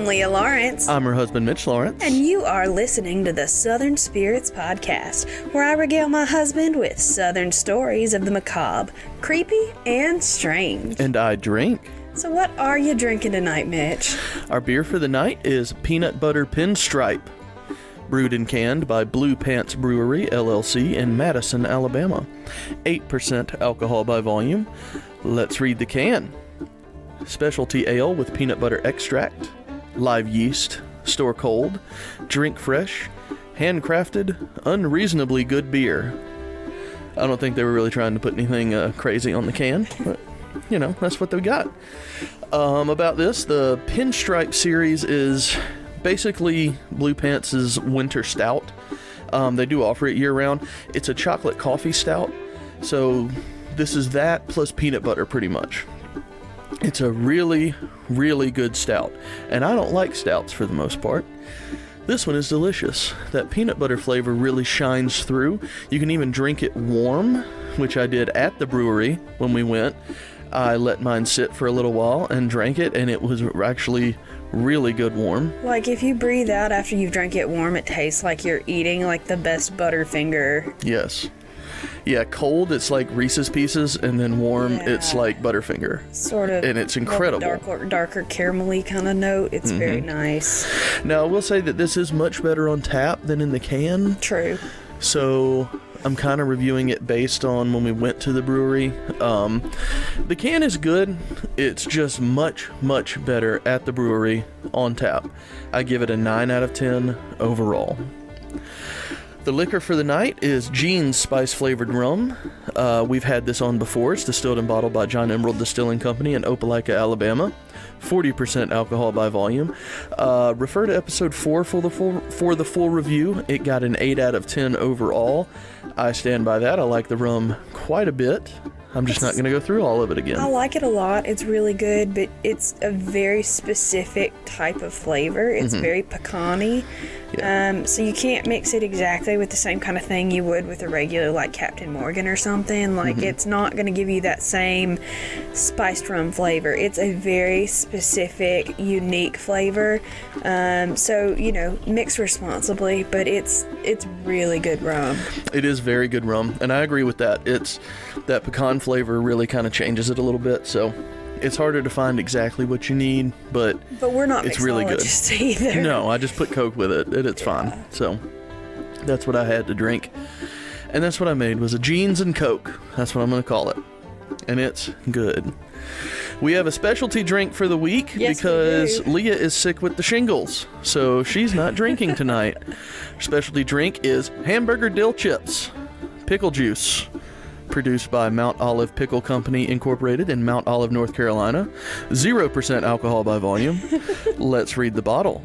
Leah Lawrence. I'm her husband, Mitch Lawrence. And you are listening to the Southern Spirits Podcast, where I regale my husband with Southern stories of the macabre, creepy, and strange. And I drink. So what are you drinking tonight, Mitch? Our beer for the night is Peanut Butter Pinstripe, brewed and canned by Blue Pants Brewery, LLC in Madison, Alabama. 8% alcohol by volume. Let's read the can. Specialty ale with peanut butter extract, live yeast, store cold, drink fresh, handcrafted, unreasonably good beer. I don't think they were really trying to put anything crazy on the can, but you know, that's what they got. About this, the Pinstripe series is basically Blue Pants' winter stout. They do offer it year-round. It's a chocolate coffee stout, so this is that plus peanut butter pretty much. It's a really, really good stout, and I don't like stouts for the most part. This one is delicious. That peanut butter flavor really shines through. You can even drink it warm, which I did at the brewery when we went. I let mine sit for a little while and drank it, and it was actually really good warm. Like, if you breathe out after you've drank it warm, it tastes like you're eating, like, the best Butterfinger. Yes. Yeah, cold, it's like Reese's Pieces, and then warm, it's like Butterfinger. Sort of. And it's incredible. Darker caramelly kind of note. It's very nice. Now, I will say that this is much better on tap than in the can. True. So I'm kind of reviewing it based on when we went to the brewery. The can is good. It's just much, much better at the brewery on tap. I give it a 9 out of 10 overall. The liquor for the night is Gene's Spice Flavored Rum. We've had this on before. It's distilled and bottled by John Emerald Distilling Company in Opelika, Alabama. 40% alcohol by volume. Refer to episode 4 for the full review. It got an 8 out of 10 overall. I stand by that. I like the rum quite a bit. I'm just not going to go through all of it again. I like it a lot. It's really good, but it's a very specific type of flavor. It's very pecan-y. Yeah. So you can't mix it exactly with the same kind of thing you would with a regular, like, Captain Morgan or something. Like, it's not going to give you that same spiced rum flavor. It's a very specific, unique flavor. So, you know, mix responsibly, but it's really good rum. It is very good rum, and I agree with that. It's that pecan flavor really kind of changes it a little bit, so it's harder to find exactly what you need, but we're not it's really good. Either. No, I just put Coke with it, and it's fine. So that's what I had to drink, and that's what I made was a Jeans and Coke. That's what I'm going to call it, and it's good. We have a specialty drink for the week because Leah is sick with the shingles, so she's not drinking tonight. Our specialty drink is Hamburger Dill Chips, pickle juice, produced by Mount Olive Pickle Company, Incorporated in Mount Olive, North Carolina. 0% alcohol by volume. Let's read the bottle.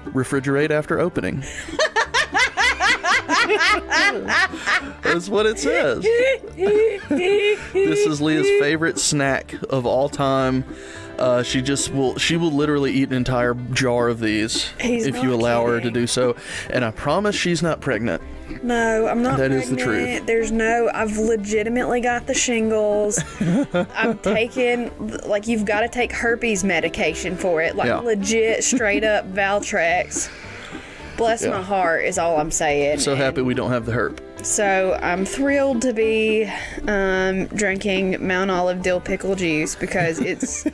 Refrigerate after opening. That's what it says. This is Leah's favorite snack of all time. She will literally eat an entire jar of these if you allow her to do so. And I promise she's not pregnant. No, I'm not pregnant. That is the truth. I've legitimately got the shingles. I'm taking, like, you've got to take herpes medication for it. Like, legit, straight up Valtrex. Bless my heart is all I'm saying. So happy we don't have the herp. So I'm thrilled to be drinking Mount Olive dill pickle juice because it's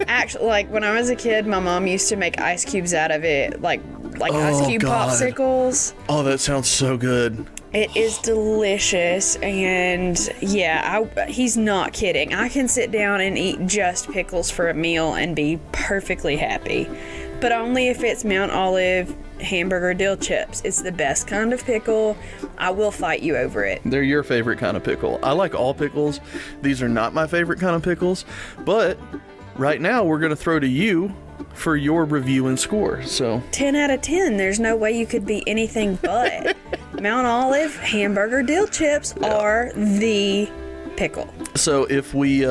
actually, like, when I was a kid, my mom used to make ice cubes out of it, like ice cube popsicles. Oh, that sounds so good. It is delicious, and yeah, he's not kidding. I can sit down and eat just pickles for a meal and be perfectly happy, but only if it's Mount Olive Hamburger dill chips. It's the best kind of pickle. I will fight you over it. They're your favorite kind of pickle. I like all pickles. These are not my favorite kind of pickles, but right now we're going to throw to you for your review and score. So 10 out of 10. There's no way you could be anything but. Mount Olive Hamburger dill chips are the pickle. So if we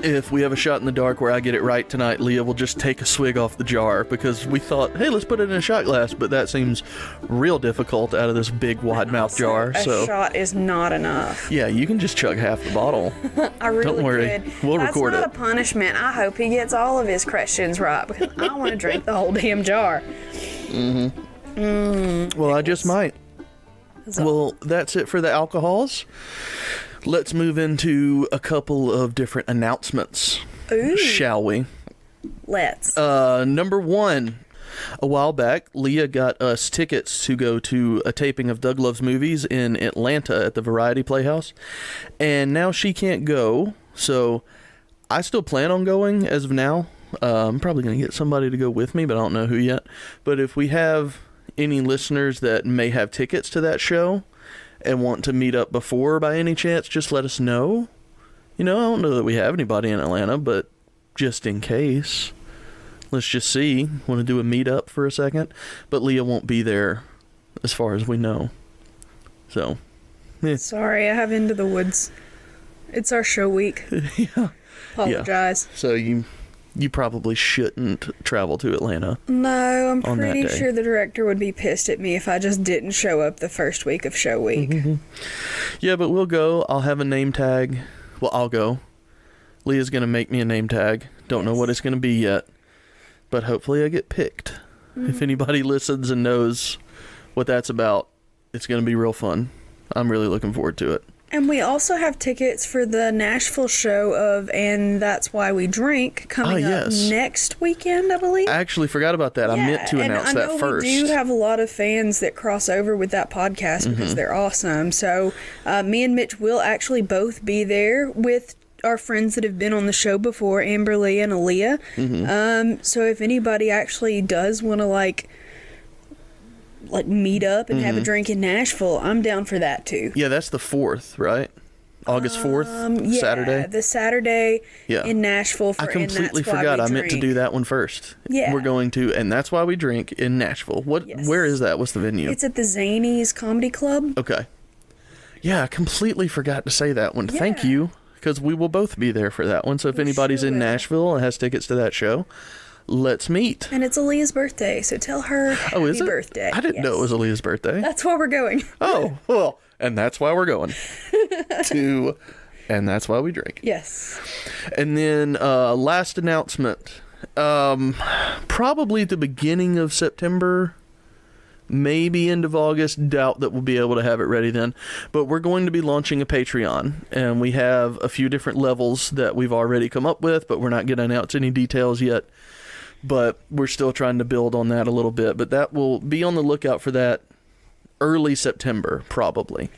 if we have a shot in the dark where I get it right tonight, Leah will just take a swig off the jar, because we thought, hey, let's put it in a shot glass, but that seems real difficult out of this big wide mouth jar. A shot is not enough. Yeah, you can just chug half the bottle. I really Don't worry. could. We'll record it. That's not a punishment. I hope he gets all of his questions right, because I want to drink the whole damn jar. Well, I just might. Well, that's it for the alcohols. Let's move into a couple of different announcements. Ooh. Shall we? Let's. Number one, a while back, Leah got us tickets to go to a taping of Doug Loves Movies in Atlanta at the Variety Playhouse. And now she can't go, so I still plan on going as of now. I'm probably going to get somebody to go with me, but I don't know who yet. But if we have any listeners that may have tickets to that show and want to meet up before by any chance, just let us know. I don't know that we have anybody in Atlanta, but just in case, let's just see. Want to do a meetup for a second? But Leah won't be there as far as we know. So, yeah. Sorry, I have Into the Woods. It's our show week. Yeah. Apologize. Yeah. So you probably shouldn't travel to Atlanta. No, I'm on that pretty day. sure the director would be pissed at me if I just didn't show up the first week of show week. Yeah, but we'll go. I'll have a name tag. Well, I'll go. Leah's going to make me a name tag. Don't know what it's going to be yet. But hopefully I get picked. If anybody listens and knows what that's about, it's going to be real fun. I'm really looking forward to it. And we also have tickets for the Nashville show of And That's Why We Drink coming up next weekend, I believe. I actually forgot about that. I meant to announce that first. We do have a lot of fans that cross over with that podcast because they're awesome. So me and Mitch will actually both be there with our friends that have been on the show before, Amber Lee and Aaliyah. So if anybody actually does want to like meet up and have a drink in Nashville, I'm down for that too. Yeah, that's the 4th, right? August 4th, Saturday. The Saturday in Nashville. For I completely And That's Why forgot. We I meant to Drink. do that one first. Yeah. We're going to And That's Why We Drink in Nashville. Where is that? What's the venue? It's at the Zanies Comedy Club. Okay. Yeah, I completely forgot to say that one. Thank you, because we will both be there for that one. So if anybody's in Nashville and has tickets to that show, let's meet. And it's Aaliyah's birthday, so tell her happy birthday. I didn't know it was Aaliyah's birthday. That's why we're going. Oh, well, and that's why we're going to And That's Why We Drink. Yes. And then last announcement, probably at the beginning of September, maybe end of August. Doubt that we'll be able to have it ready then. But we're going to be launching a Patreon, and we have a few different levels that we've already come up with, but we're not going to announce any details yet. But we're still trying to build on that a little bit. But that will be on the lookout for that early September, probably.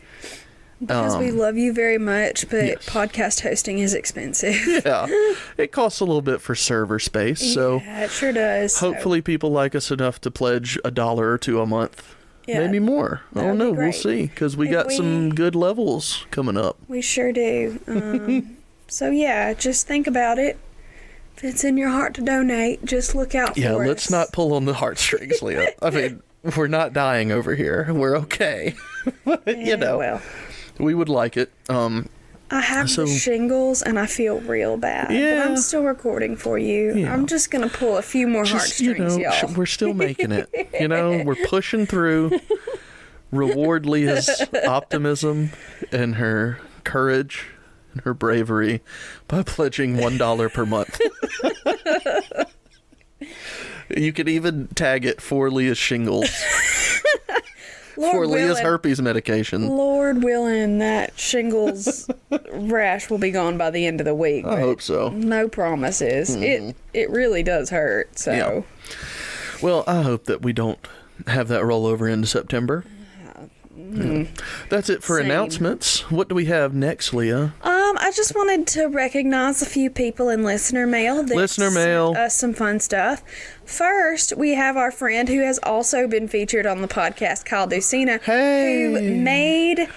Because we love you very much, but podcast hosting is expensive. Yeah, it costs a little bit for server space. So yeah, it sure does. Hopefully people like us enough to pledge $1 or $2 a month. Yeah, maybe more. I don't know. We'll great. see. Because we got some good levels coming up. We sure do. So yeah, just think about it. If it's in your heart to donate, just look out for us. Yeah, let's not pull on the heartstrings, Leah. I mean, we're not dying over here. We're okay. But, well, we would like it. I have the shingles and I feel real bad. Yeah. But I'm still recording for you. Yeah. I'm just going to pull a few more heartstrings, y'all. We're still making it. We're pushing through. Reward Leah's optimism and her courage and her bravery by pledging $1 per month. You could even tag it for Leah's shingles. For Leah's herpes medication. Lord willing, that shingles rash will be gone by the end of the week. I hope so. No promises. It really does hurt. So, yeah. Well, I hope that we don't have that roll over into September. That's it for announcements. What do we have next, Leah? I just wanted to recognize a few people in listener mail that sent us some fun stuff. First, we have our friend who has also been featured on the podcast, Kyle Ducina, who made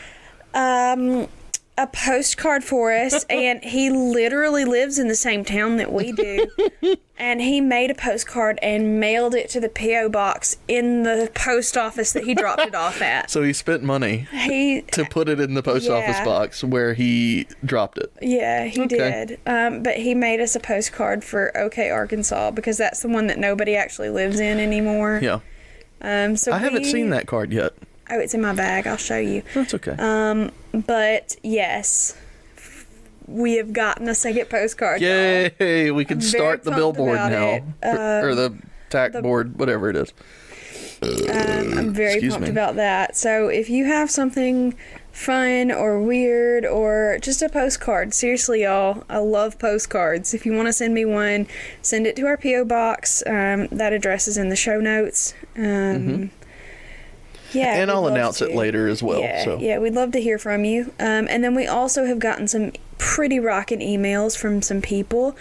a postcard for us, and he literally lives in the same town that we do. And he made a postcard and mailed it to the P.O. box in the post office that he dropped it off at. So he spent money to put it in the post office box where he dropped it. Yeah, he did. But he made us a postcard for OK, Arkansas, because that's the one that nobody actually lives in anymore. Yeah. So I haven't seen that card yet. Oh, it's in my bag. I'll show you. That's okay. But yes, we have gotten a second postcard. Yay! Y'all. We can start the billboard now, or the tack board, whatever it is. I'm very pumped about that. So if you have something fun or weird or just a postcard, seriously, y'all, I love postcards. If you want to send me one, send it to our P.O. box. That address is in the show notes. Yeah, and I'll announce it later as well. Yeah, we'd love to hear from you. And then we also have gotten some pretty rockin' emails from some people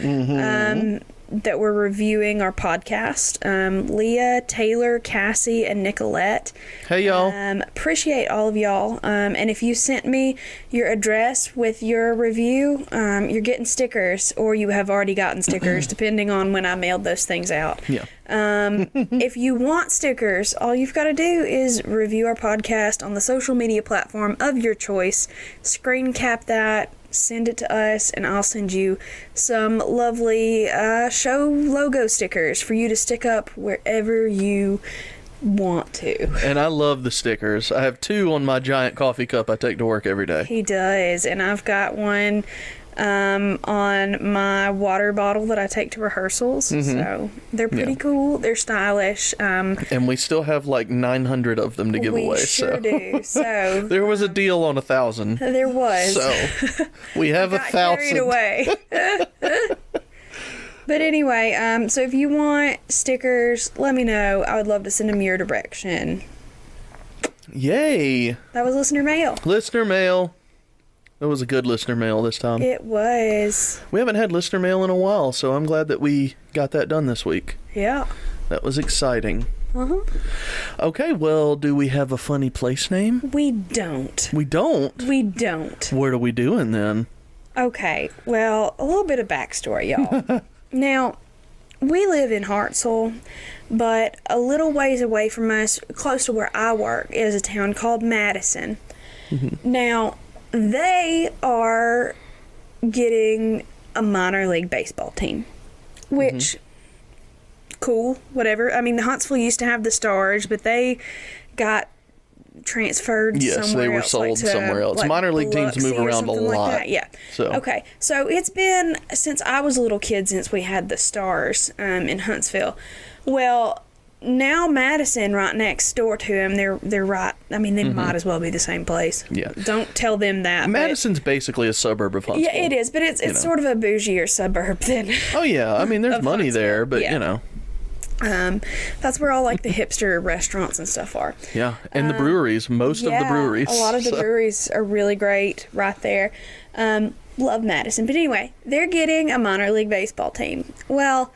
that were reviewing our podcast. Leah, Taylor, Cassie, and Nicolette. Hey, y'all. Appreciate all of y'all. And if you sent me your address with your review, you're getting stickers, or you have already gotten stickers, depending on when I mailed those things out. Yeah. If you want stickers, all you've got to do is review our podcast on the social media platform of your choice, screen cap that, send it to us, and I'll send you some lovely show logo stickers for you to stick up wherever you want to. And I love the stickers. I have 2 on my giant coffee cup I take to work every day. He does, and I've got one on my water bottle that I take to rehearsals. So they're pretty cool. They're stylish. And we still have like 900 of them to give away. We sure do. So there was a deal on 1,000. There was. So we have 1,000. Carried away. But anyway, so if you want stickers, let me know. I would love to send them your direction. Yay! That was listener mail. Listener mail. It was a good listener mail this time. It was. We haven't had listener mail in a while, so I'm glad that we got that done this week. Yeah. That was exciting. Okay, well, do we have a funny place name? We don't. We don't? We don't. What are we doing then? Okay, well, a little bit of backstory, y'all. Now, we live in Hartselle, but a little ways away from us, close to where I work, is a town called Madison. Now, they are getting a minor league baseball team, which, cool, whatever. I mean, the Huntsville used to have the Stars, but they got transferred somewhere else. Yes, they were sold somewhere else. Like minor league teams move around a lot. Like that. Yeah. Okay, so it's been since I was a little kid since we had the Stars in Huntsville. Well, now Madison, right next door to them, they're right. I mean, they might as well be the same place. Yeah. Don't tell them that. Madison's basically a suburb of Huntsville. Yeah, it is, but it's sort of a bougier suburb than. Oh yeah, I mean, there's money there, but you know. That's where all like the hipster restaurants and stuff are. Yeah, and the breweries. Most of the breweries. A lot of the breweries are really great right there. Love Madison. But anyway, they're getting a minor league baseball team. Well,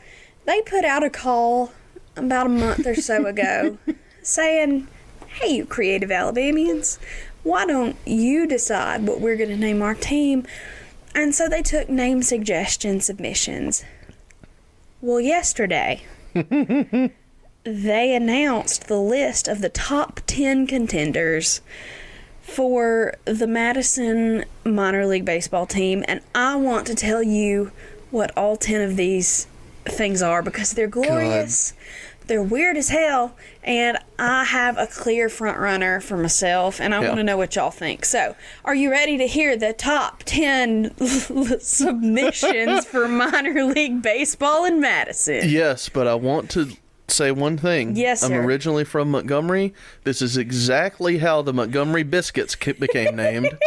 they put out a call about a month or so ago saying, hey, you creative Alabamians, why don't you decide what we're going to name our team? And so they took name suggestion submissions. Well, yesterday, they announced the list of the top 10 contenders for the Madison minor league baseball team, and I want to tell you what all 10 of these things are because they're glorious. They're weird as hell, and I have a clear front runner for myself, and I want to know what y'all think. So, are you ready to hear the top 10 submissions for minor league baseball in Madison? Yes, but I want to say one thing. Yes, sir. I'm originally from Montgomery. This is exactly how the Montgomery Biscuits became named.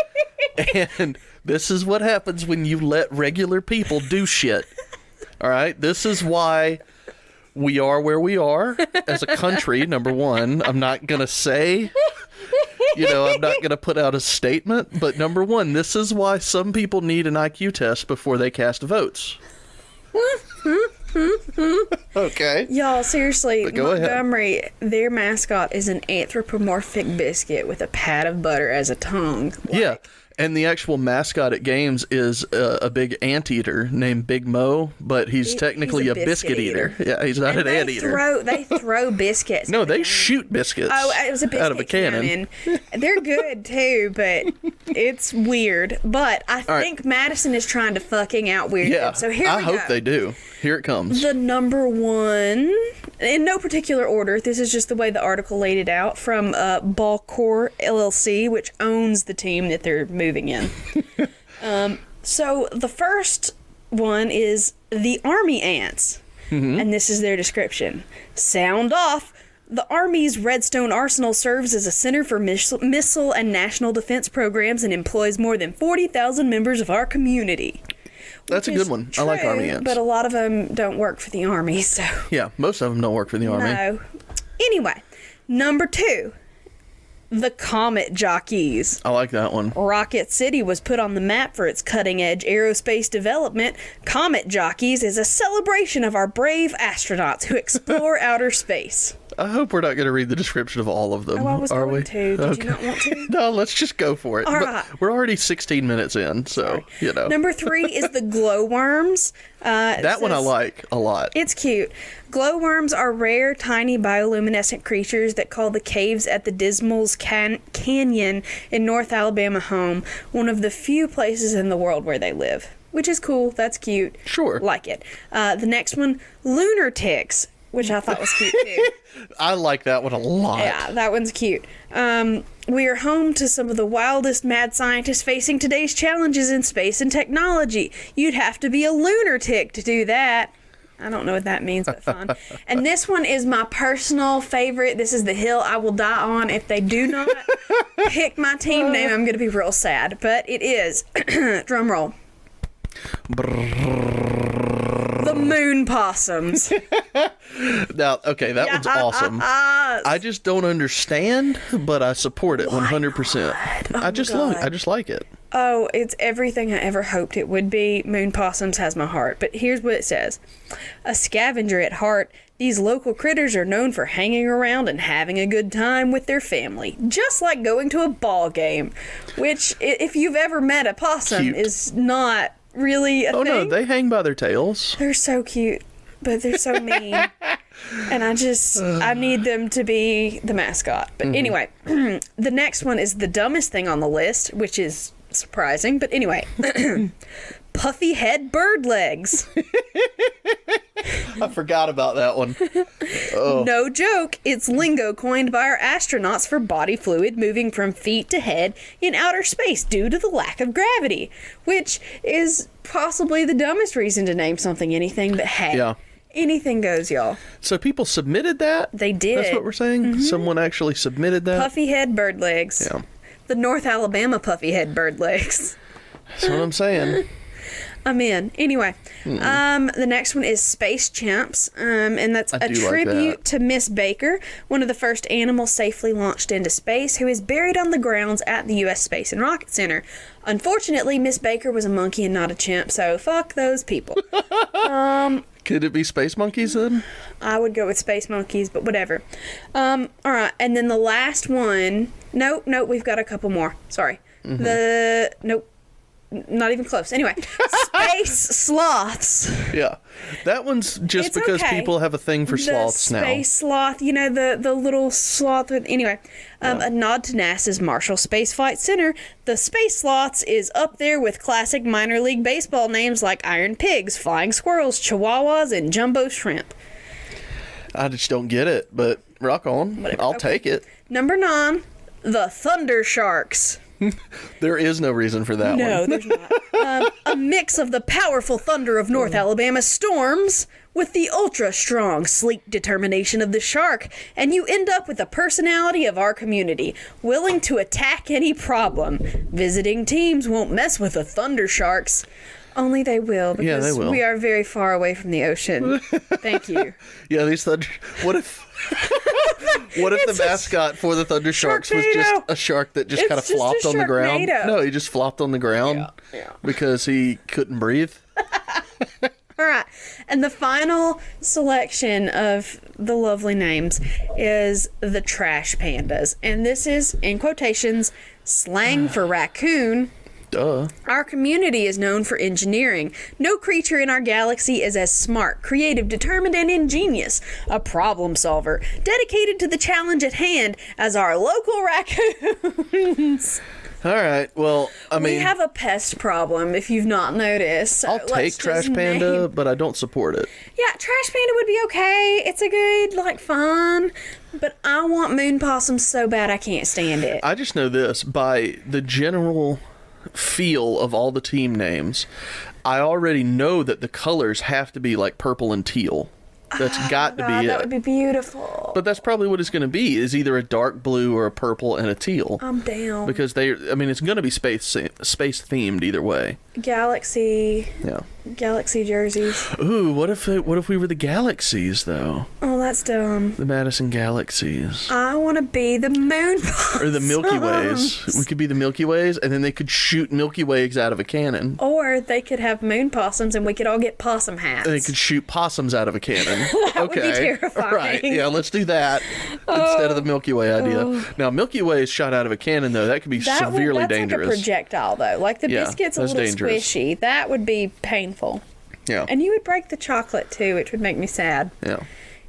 And this is what happens when you let regular people do shit. All right? This is why we are where we are as a country, number one. I'm not going to say, I'm not going to put out a statement, but number one, this is why some people need an IQ test before they cast votes. Okay. Y'all, seriously, But go ahead. Montgomery, their mascot is an anthropomorphic biscuit with a pat of butter as a tongue. Yeah. And the actual mascot at games is a big anteater named Big Mo, but he's technically a biscuit eater. Yeah, he's not an anteater. They throw biscuits. No, they shoot biscuits. Oh, it was a biscuit out of a cannon. They're good too, but it's weird. But I think Madison is trying to fucking out weird. Yeah, So here I we hope go. they do. Here it comes. The number one, in no particular order, this is just the way the article laid it out, from Ballcore LLC, which owns the team that they're moving in. So the first one is the Army Ants, and this is their description. Sound off. The Army's Redstone Arsenal serves as a center for missile and national defense programs and employs more than 40,000 members of our community. That's a good one. True, I like Army Ants. But a lot of them don't work for the Army, so... Yeah, most of them don't work for the Army. No. Anyway, number two, the Comet Jockeys. I like that one. Rocket City was put on the map for its cutting-edge aerospace development. Comet Jockeys is a celebration of our brave astronauts who explore outer space. I hope we're not going to read the description of all of them. Oh, I was are going we? to. Did you not want to? No, let's just go for it. All right. We're already 16 minutes in, so, you know. Number three is the glowworms. That one I like a lot. It's cute. Glowworms are rare, tiny bioluminescent creatures that call the caves at the Dismal's Canyon in North Alabama home, one of the few places in the world where they live. Which is cool. That's cute. Sure. Like it. The next one, lunar ticks, which I thought was cute too. I like that one a lot. Yeah, that one's cute. We are home to some of the wildest mad scientists facing today's challenges in space and technology. You'd have to be a lunatic to do that. I don't know what that means, but fun. And this one is my personal favorite. This is the hill I will die on. If they do not pick my team name, I'm going to be real sad. But it is, drum roll, the moon possums. Now, okay, that one's awesome. I just don't understand, but I support it 100%. I just like it. Oh, it's everything I ever hoped it would be. Moon possums has my heart. But here's what it says. A scavenger at heart, these local critters are known for hanging around and having a good time with their family. Just like going to a ball game. Which, if you've ever met a possum, Cute. is not really a thing. Oh, no, they hang by their tails. They're so cute, but they're so mean. And I need them to be the mascot. But anyway, the next one is the dumbest thing on the list, which is surprising. But anyway, puffy head bird legs. I forgot about that one. Oh. No joke. It's lingo coined by our astronauts for body fluid moving from feet to head in outer space due to the lack of gravity, which is possibly the dumbest reason to name something anything, but hey. Yeah. Anything goes, y'all. So people submitted that? They did. That's what we're saying? Someone actually submitted that? Puffy head bird legs. Yeah. The North Alabama puffy head bird legs. That's what I'm saying. I'm in. Anyway, the next one is Space Chimps, and that's a tribute to Miss Baker, one of the first animals safely launched into space, who is buried on the grounds at the U.S. Space and Rocket Center. Unfortunately, Miss Baker was a monkey and not a chimp, so fuck those people. Could it be space monkeys then? I would go with space monkeys, but whatever. All right, and then the last one. Nope, we've got a couple more. Sorry. Nope. Not even close. Anyway, space sloths. Yeah. That one's just It's because okay. people have a thing for sloths the now. space sloth, you know, the little sloth with... Anyway, a nod to NASA's Marshall Space Flight Center, the space sloths is up there with classic minor league baseball names like Iron Pigs, Flying Squirrels, Chihuahuas, and Jumbo Shrimp. I just don't get it, but rock on. Whatever. I'll take it. Number 9, the Thunder Sharks. There is no reason for that No, one. there's not. A mix of the powerful thunder of North Alabama storms with the ultra-strong, sleek determination of the shark, and you end up with the personality of our community, willing to attack any problem. Visiting teams won't mess with the Thunder Sharks. Only they will, because Yeah, they will. we are very far away from the ocean. Thank you. Yeah, these thunder... What if... What if the mascot for the Thunder Sharks was just Sharknado. a shark that just It's kind of just a flopped on the ground? Sharknado. No, he just flopped on the ground Yeah. because he couldn't breathe. All right. And the final selection of the lovely names is the Trash Pandas. And this is, in quotations, slang for raccoon. Duh. Our community is known for engineering. No creature in our galaxy is as smart, creative, determined, and ingenious, a problem solver, dedicated to the challenge at hand as our local raccoons. All right. Well, I mean, we have a pest problem, if you've not noticed. So I'll take Trash Panda, but I don't support it. Yeah, Trash Panda would be okay. It's a good, fun. But I want Moon Possum so bad I can't stand it. I just know this. By the general feel of all the team names, I already know that the colors have to be like purple and teal. That's got to be it. That would be beautiful. But that's probably what it's going to be, is either a dark blue or a purple and a teal. I'm down. Because it's going to be space themed either way. Galaxy. Yeah. Galaxy jerseys. Ooh, what if we were the Galaxies though? Oh, that's dumb. The Madison Galaxies. I want to be the Moon Possums. Or the Milky Ways. We could be the Milky Ways, and then they could shoot Milky Ways out of a cannon. Or they could have Moon Possums, and we could all get possum hats. And they could shoot possums out of a cannon. That would be terrifying. Right, yeah, let's do that instead of the Milky Way idea. Now, Milky Way is shot out of a cannon, though. That could be severely dangerous. That's like a projectile, though. Like the biscuit's a little dangerous. squishy. That would be painful. Yeah. And you would break the chocolate, too, which would make me sad. Yeah.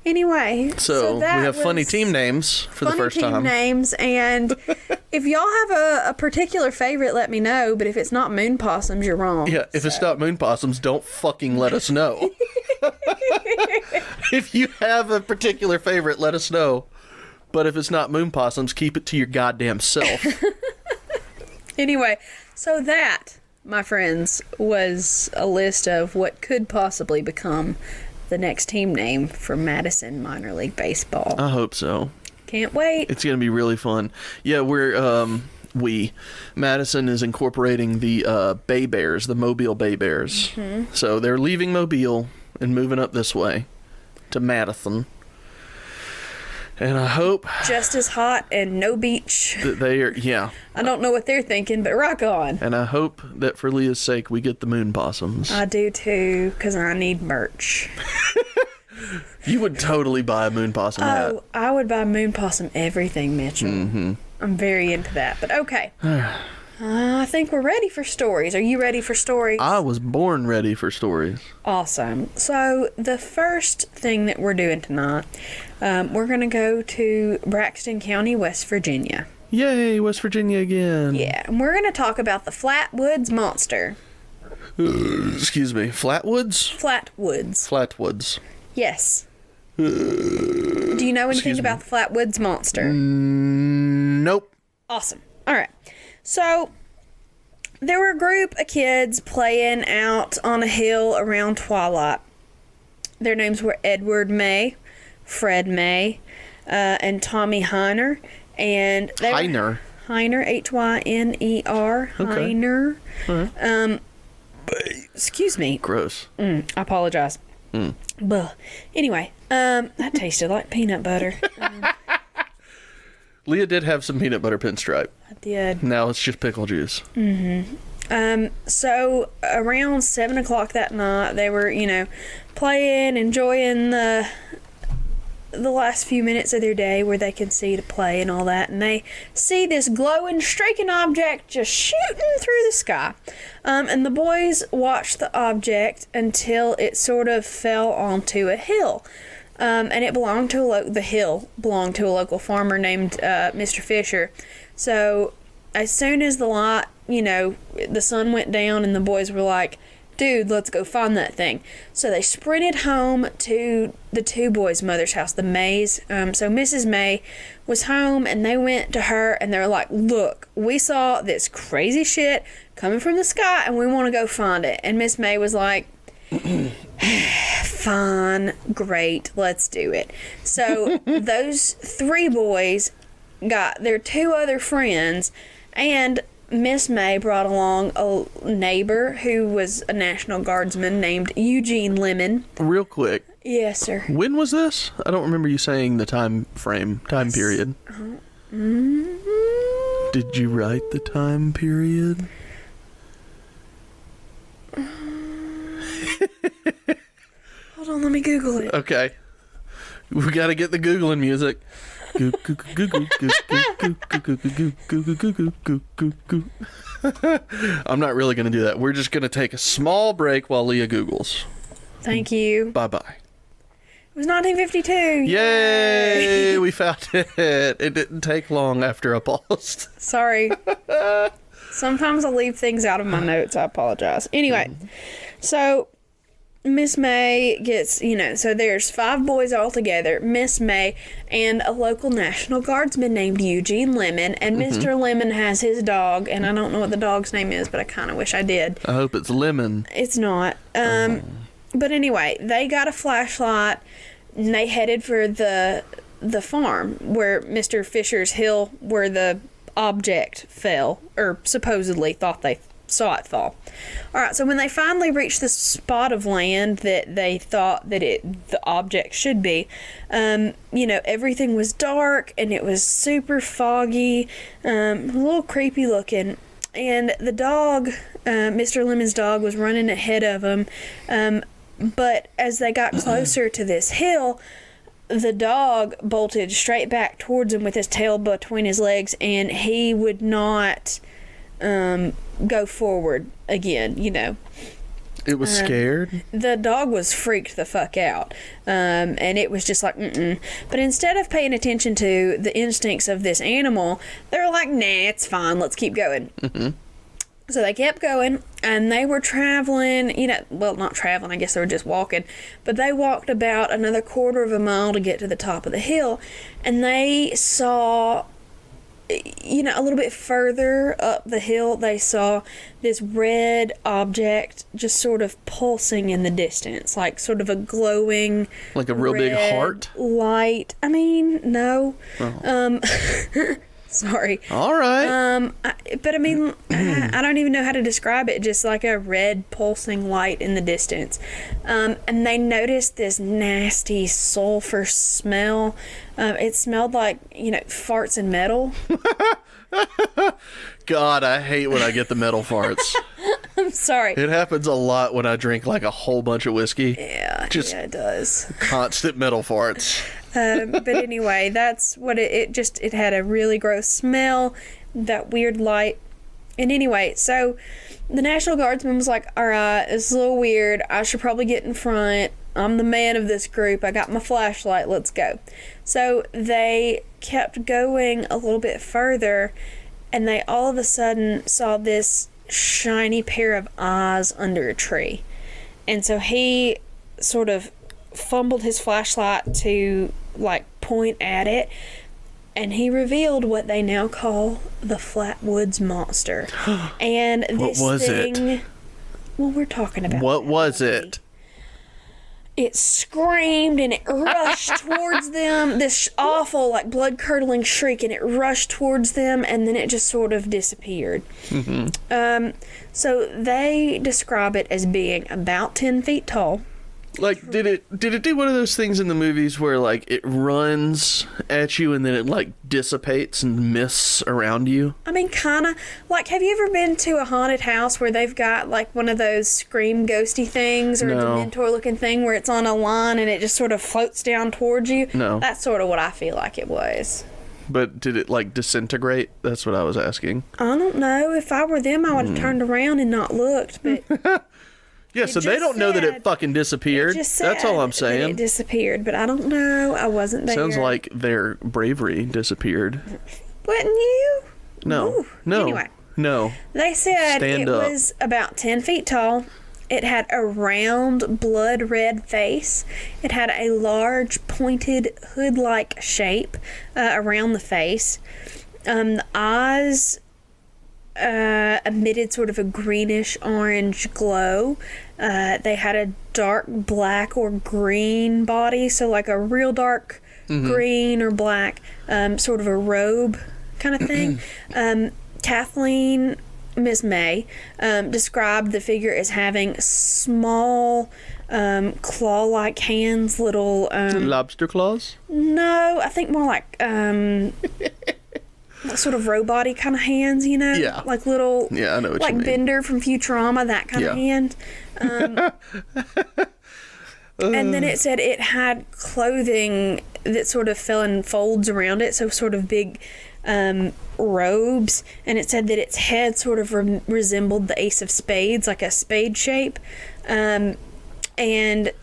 Anyway, so we have funny team names for the first time. Funny team names, and if y'all have a particular favorite, let me know. But if it's not Moon Possums, you're wrong. Yeah, if it's not Moon Possums, don't fucking let us know. If you have a particular favorite, let us know. But if it's not Moon Possums, keep it to your goddamn self. Anyway, so that, my friends, was a list of what could possibly become the next team name for Madison Minor League Baseball. I hope so. Can't wait. It's going to be really fun. Yeah, Madison is incorporating the Bay Bears, the Mobile Bay Bears. Mm-hmm. So they're leaving Mobile and moving up this way to Madison. And I hope... just as hot and no beach. That they are, yeah. I don't know what they're thinking, but rock on. And I hope that for Leah's sake, we get the Moon Possums. I do too, because I need merch. You would totally buy a Moon Possum hat. Oh, I would buy Moon Possum everything, Mitchell. Mm-hmm. I'm very into that, but okay. I think we're ready for stories. Are you ready for stories? I was born ready for stories. Awesome. So the first thing that we're doing tonight, we're going to go to Braxton County, West Virginia. Yay, West Virginia again. Yeah, and we're going to talk about the Flatwoods Monster. Excuse me, Flatwoods? Flatwoods. Flatwoods. Yes. Do you know anything about the Flatwoods Monster? Nope. Awesome. All right. So, there were a group of kids playing out on a hill around twilight. Their names were Edward May, Fred May, and Tommy Heiner. And Heiner? Heiner, Hyner. Okay. Heiner. Right. Excuse me. Gross. I apologize. Anyway, that tasted like peanut butter. Leah did have some peanut butter pinstripe. I did. Now it's just pickle juice. Mm-hmm. So around 7 o'clock that night, they were, playing, enjoying the last few minutes of their day where they can see to play and all that, and they see this glowing, streaking object just shooting through the sky. And the boys watched the object until it sort of fell onto a hill. And it belonged to the hill belonged to a local farmer named Mr. Fisher. So as soon as the light, the sun went down and the boys were like, dude, let's go find that thing. So they sprinted home to the two boys' mother's house, the Mays. So Mrs. May was home, and they went to her, and they're like, look, we saw this crazy shit coming from the sky, and we want to go find it. And Miss May was like, fine, great, let's do it. So those three boys got their two other friends, and Miss May brought along a neighbor who was a National Guardsman named Eugene Lemon. Real quick. Yes, sir. When was this? I don't remember you saying the time period. Did you write the time period? on, let me Google it. Okay. We gotta get the Googling music. I'm not really gonna do that. We're just gonna take a small break while Leah Googles. Thank you. Bye-bye. It was 1952. Yay! We found it. It didn't take long after I paused. Sorry. Sometimes I leave things out of my notes. I apologize. Anyway, so Miss May gets, so there's 5 boys all together. Miss May and a local National Guardsman named Eugene Lemon. And Mr. Lemon has his dog, and I don't know what the dog's name is, but I kind of wish I did. I hope it's Lemon. It's not. But anyway, they got a flashlight, and they headed for the farm where Mr. Fisher's hill, where the object fell, or supposedly thought they saw it fall. All right, so when they finally reached the spot of land that they thought that the object should be, everything was dark and it was super foggy, a little creepy looking. And the dog, Mr. Lemon's dog, was running ahead of them. But as they got closer to this hill, the dog bolted straight back towards him with his tail between his legs, and he would not go forward again, It was scared? The dog was freaked the fuck out. And it was just like, mm-mm. But instead of paying attention to the instincts of this animal, they were like, nah, it's fine, let's keep going. Mm-hmm. So they kept going, and they were traveling, not traveling, I guess they were just walking, but they walked about another quarter of a mile to get to the top of the hill, and they saw, a little bit further up the hill, they saw this red object just sort of pulsing in the distance, like sort of a glowing, like a real big heart light. I mean, no. Oh. Sorry. All right. But I mean, I don't even know how to describe it. Just like a red pulsing light in the distance. And they noticed this nasty sulfur smell. It smelled like, farts and metal. God, I hate when I get the metal farts. I'm sorry. It happens a lot when I drink like a whole bunch of whiskey. Yeah, it does. Constant metal farts. But anyway, that's what it had a really gross smell, that weird light. And anyway, so the National Guardsman was like, all right, it's a little weird. I should probably get in front. I'm the man of this group. I got my flashlight. Let's go. So they kept going a little bit further, and they all of a sudden saw this shiny pair of eyes under a tree. And so he sort of fumbled his flashlight to point at it, and he revealed what they now call the Flatwoods Monster. And this what was thing, it? Well, we're talking about what was it? It screamed and it rushed towards them, this awful, blood-curdling shriek, and it rushed towards them, and then it just sort of disappeared. Mm-hmm. So they describe it as being about 10 feet tall. Did it do one of those things in the movies where it runs at you and then it dissipates and mists around you? I mean, kind of. Have you ever been to a haunted house where they've got one of those scream ghosty things, or a Dementor looking thing where it's on a line and it just sort of floats down towards you? No. That's sort of what I feel like it was. But did it disintegrate? That's what I was asking. I don't know. If I were them, I would have turned around and not looked, but... Yeah, so they don't know that it fucking disappeared. That's all I'm saying. It disappeared, but I don't know. I wasn't there. Sounds like their bravery disappeared. Wouldn't you? No. Ooh. No. Anyway. No. They said Stand it up. was about 10 feet tall. It had a round, blood red face. It had a large, pointed, hood-like shape around the face. The eyes emitted sort of a greenish orange glow. They had a dark black or green body, so a real dark green or black, sort of a robe kind of thing. Kathleen, Miss May, described the figure as having small claw-like hands, little lobster claws? No, I think more sort of robot-y kind of hands, Yeah. Little... Yeah, I know what you mean. Bender from Futurama, that kind of hand. And then it said it had clothing that sort of fell in folds around it, so sort of big robes. And it said that its head sort of resembled the ace of spades, like a spade shape. And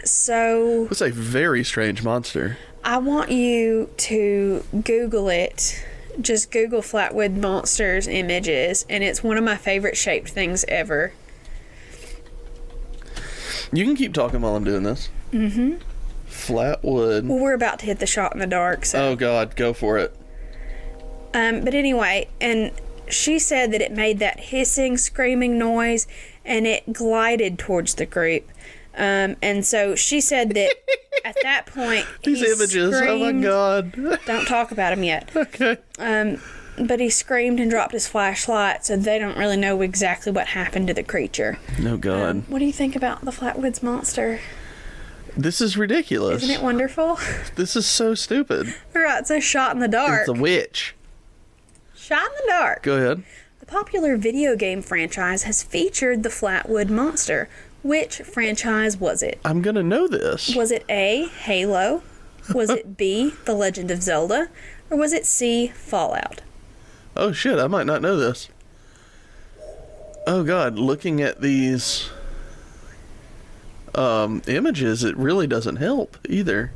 so... It's a very strange monster. I want you to Google it. Just Google Flatwood Monsters images, and it's one of my favorite shaped things ever. You can keep talking while I'm doing this. Mm-hmm. Flatwood. Well, we're about to hit the shot in the dark, so... Oh, God. Go for it. But anyway, and she said that it made that hissing, screaming noise, and it glided towards the group. And so she said that at that point... These images, screamed, oh my God. Don't talk about them yet. Okay. But he screamed and dropped his flashlight, so they don't really know exactly what happened to the creature. Oh, God. What do you think about the Flatwoods Monster? This is ridiculous. Isn't it wonderful? This is so stupid. All right, so Shot in the Dark. It's a witch. Shot in the Dark. Go ahead. The popular video game franchise has featured the Flatwood Monster. Which franchise was it? I'm going to know this. Was it A, Halo? Was it B, The Legend of Zelda? Or was it C, Fallout? Oh, shit. I might not know this. Oh, God. Looking at these images, it really doesn't help either.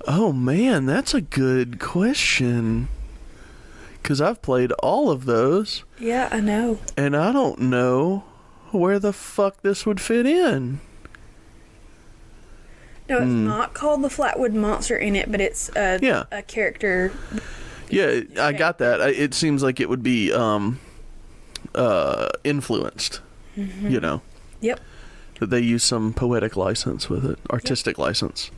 Oh, man. That's a good question. Because I've played all of those. Yeah, I know. And I don't know where the fuck this would fit in. No, it's not called the Flatwood Monster in it, but it's a character. Yeah, I got that. It seems like it would be influenced, you know. Yep. That they use some poetic license with it, artistic license.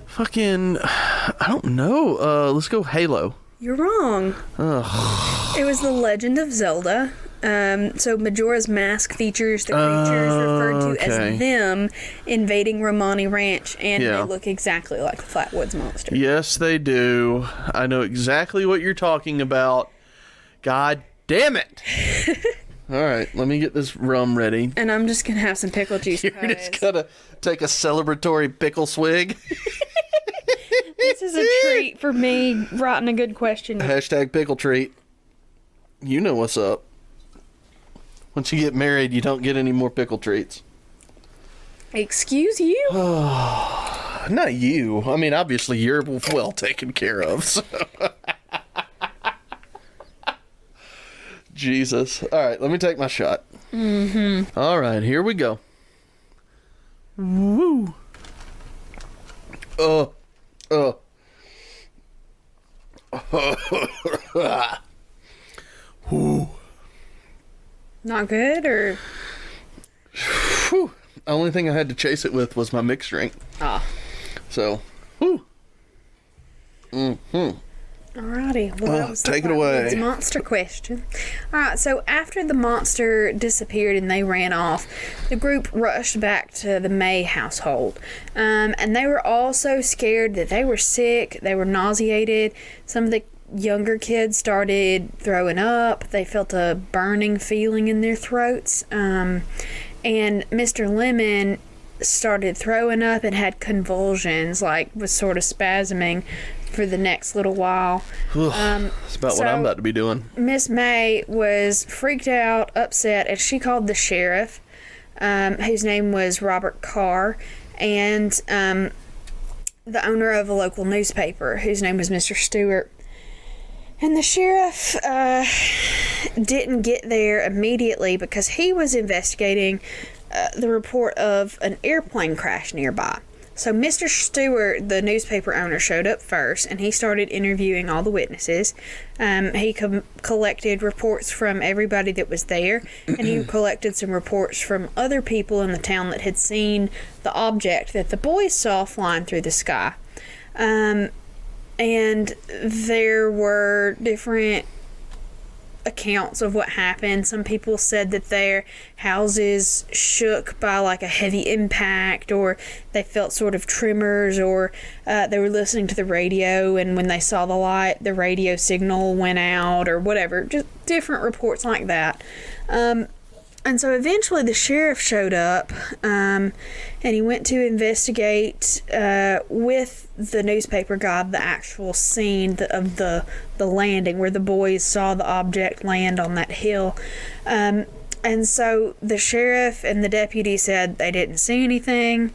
Fucking, I don't know. Let's go Halo. You're wrong. Ugh. It was The Legend of Zelda. So Majora's Mask features the creatures referred to as them invading Romani Ranch, and they look exactly like the Flatwoods Monster. Yes, they do. I know exactly what you're talking about. God damn it! All right, let me get this rum ready. And I'm just gonna have some pickle juice. You're just gonna take a celebratory pickle swig. This is a treat for me, writing a good question. Hashtag pickle treat. You know what's up. Once you get married, you don't get any more pickle treats. Excuse you? Not you. I mean, obviously, you're well taken care of. So. Jesus. All right, let me take my shot. Mm-hmm. All right, here we go. Woo. Woo. Not good, or? Whew. The only thing I had to chase it with was my mixed drink. Ah. So, whew. Mm-hmm. Alrighty. Well, that was take it away. Monster question. Alright, so after the monster disappeared and they ran off, the group rushed back to the May household. And they were all so scared that they were sick, they were nauseated. Some of the younger kids started throwing up. They felt a burning feeling in their throats. And Mr. Lemon started throwing up and had convulsions, like was sort of spasming for the next little while. That's about what I'm about to be doing. Miss May was freaked out, upset, and she called the sheriff, whose name was Robert Carr, and the owner of a local newspaper, whose name was Mr. Stewart. And the sheriff didn't get there immediately because he was investigating the report of an airplane crash nearby. So Mr. Stewart, the newspaper owner, showed up first, and he started interviewing all the witnesses. He collected reports from everybody that was there, and he collected some reports from other people in the town that had seen the object that the boys saw flying through the sky. And there were different accounts of what happened. Some people said that their houses shook by like a heavy impact, or they felt sort of tremors, or they were listening to the radio and when they saw the light, the radio signal went out, or whatever. Just different reports like that. And so eventually the sheriff showed up, and he went to investigate with the newspaper guy the actual scene of the landing where the boys saw the object land on that hill. And so the sheriff and the deputy said they didn't see anything,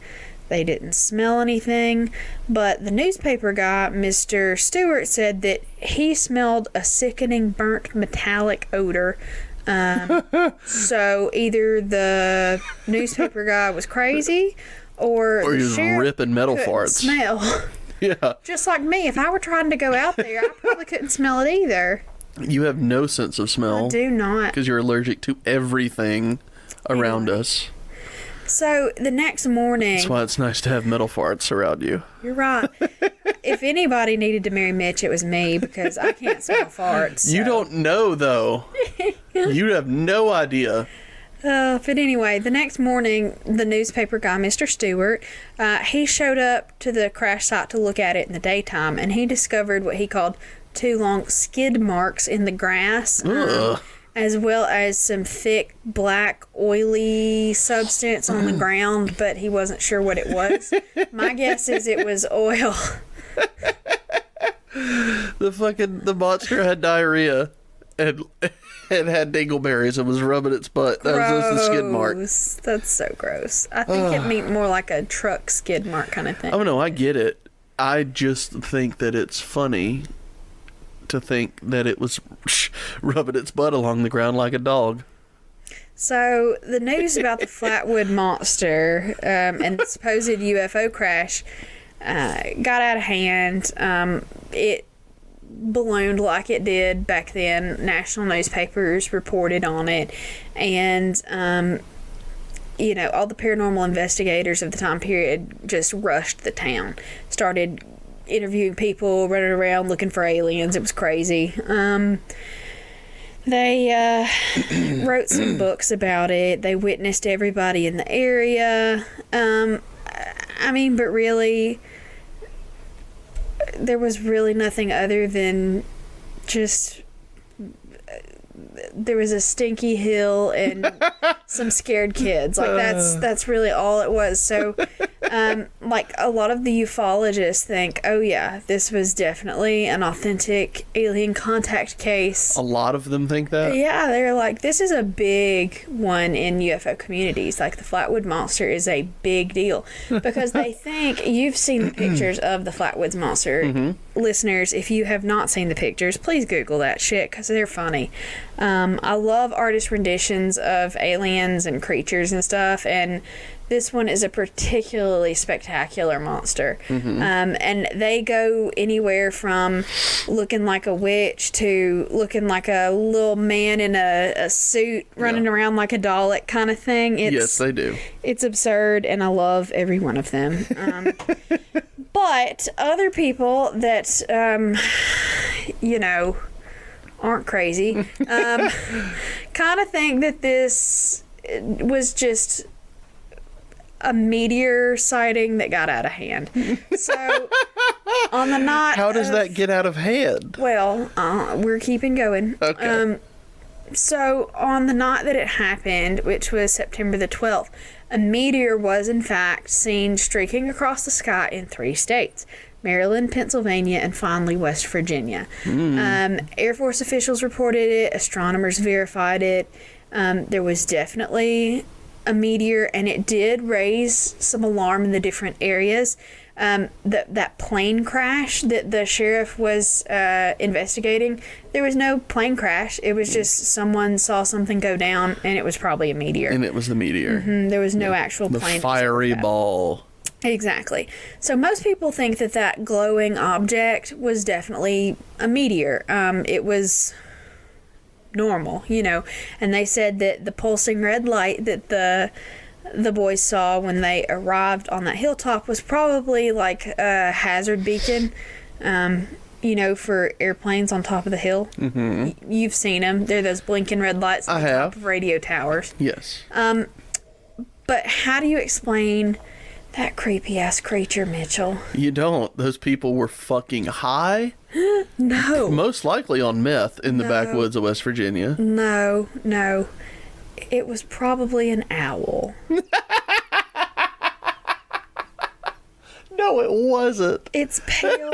they didn't smell anything, but the newspaper guy, Mr. Stewart, said that he smelled a sickening burnt metallic odor. So either the newspaper guy was crazy, or he the was sheriff ripping metal couldn't farts. smell. Yeah. Just like me, if I were trying to go out there, I probably couldn't smell it either. You have no sense of smell. I do not. Because you're allergic to everything around us. So the next morning... That's why it's nice to have metal farts around you. You're right. If anybody needed to marry Mitch, it was me, because I can't smell farts. So. You don't know, though. You have no idea. But anyway, the next morning, the newspaper guy, Mr. Stewart, he showed up to the crash site to look at it in the daytime, and he discovered what he called 2 long skid marks in the grass, as well as some thick, black, oily substance on the ground, but he wasn't sure what it was. My guess is it was oil. The monster had diarrhea and had dingleberries and was rubbing its butt. That was just the skid mark. That's so gross. I think it meant more like a truck skid mark kind of thing. Oh, no, I get it. I just think that it's funny to think that it was rubbing its butt along the ground like a dog. So the news about the Flatwood monster and the supposed UFO crash got out of hand. It ballooned like it did back then. National newspapers reported on it, and all the paranormal investigators of the time period just rushed the town, started interviewing people, running around looking for aliens. It was crazy. They wrote some books about it. They witnessed everybody in the area. But really, there was really nothing other than just... there was a stinky hill and some scared kids. Like, that's really all it was. So, a lot of the ufologists think, oh yeah, this was definitely an authentic alien contact case. A lot of them think that? Yeah, they're like, this is a big one in UFO communities. Like, the Flatwood Monster is a big deal. Because they think, you've seen the pictures of the Flatwoods Monster. Mm-hmm. Listeners, if you have not seen the pictures, please Google that shit, because they're funny. I love artist renditions of aliens and creatures and stuff, and this one is a particularly spectacular monster. Mm-hmm. And they go anywhere from looking like a witch to looking like a little man in a suit running around like a Dalek kind of thing. Yes, they do. It's absurd, and I love every one of them. But other people that, aren't crazy, kind of think that this was just a meteor sighting that got out of hand. So, on the night How does that get out of hand? Well, we're keeping going. Okay. So, on the night that it happened, which was September the 12th, a meteor was in fact seen streaking across the sky in 3 states. Maryland, Pennsylvania, and finally West Virginia. Air Force officials reported it. Astronomers verified it. There was definitely a meteor, and it did raise some alarm in the different areas. That plane crash that the sheriff was investigating, there was no plane crash. It was just someone saw something go down, and it was probably a meteor. And it was the meteor. Mm-hmm. There was no actual plane. The fiery ball. Exactly. So most people think that glowing object was definitely a meteor. It was normal, and they said that the pulsing red light that the boys saw when they arrived on that hilltop was probably like a hazard beacon, for airplanes on top of the hill. Mm-hmm. You've seen them. They're those blinking red lights on top of radio towers. Yes. But how do you explain that creepy-ass creature, Mitchell? You don't. Those people were fucking high. No. Most likely on meth in the backwoods of West Virginia. No. It was probably an owl. No, it wasn't. Its pale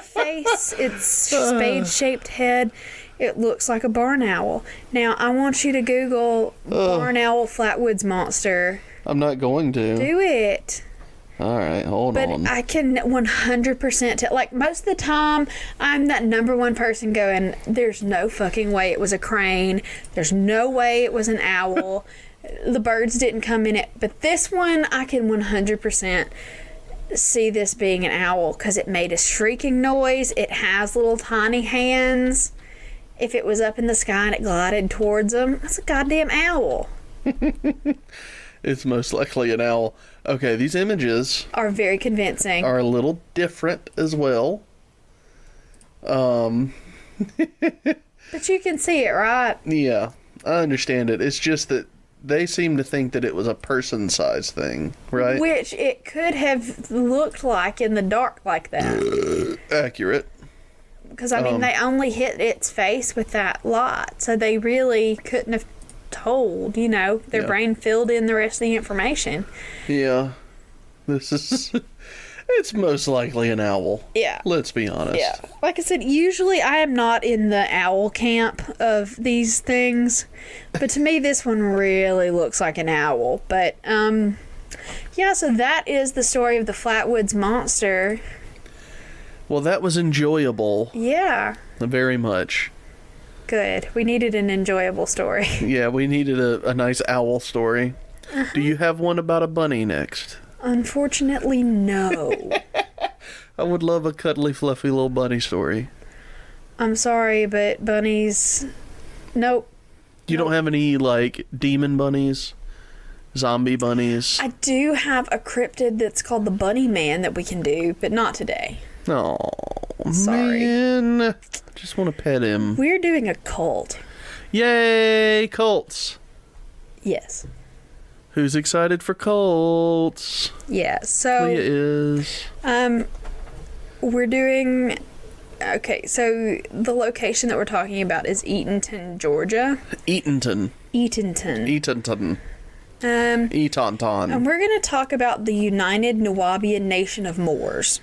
face, its spade-shaped head, it looks like a barn owl. Now, I want you to Google barn owl flatwoods monster. I'm not going to. Do it. All right, hold on. But I can 100% tell. Like, most of the time, I'm that number one person going, there's no fucking way it was a crane. There's no way it was an owl. The birds didn't come in it. But this one, I can 100% see this being an owl because it made a shrieking noise. It has little tiny hands. If it was up in the sky and it glided towards them, that's a goddamn owl. It's most likely an owl. Okay, these images Are very convincing. are a little different as well. But you can see it, right? Yeah, I understand it. It's just that they seem to think that it was a person-sized thing, right? Which it could have looked like in the dark like that. Accurate. Because, I mean, they only hit its face with that light. So they really couldn't have told, you know. Their brain filled in the rest of the information. Yeah. This is... It's most likely an owl. Yeah. Let's be honest. Yeah. Like I said, usually I am not in the owl camp of these things. But to me, this one really looks like an owl. But, yeah, so that is the story of the Flatwoods Monster. Well, that was enjoyable. Yeah. Very much. Good. We needed an enjoyable story. Yeah, we needed a nice owl story. Do you have one about a bunny next? Unfortunately, no. I would love a cuddly, fluffy little bunny story. I'm sorry, but bunnies... Nope. You don't have any, like, demon bunnies? Zombie bunnies? I do have a cryptid that's called the Bunny Man that we can do, but not today. Oh, Sorry. man. Just want to pet him. We're doing a cult. Yay, cults. Yes. Who's excited for cults? Yeah, so... Leah is. We're doing... Okay, so the location that we're talking about is Eatonton, Georgia. Eatonton. Eatonton. Eatonton. And we're going to talk about the United Nuwaubian Nation of Moors.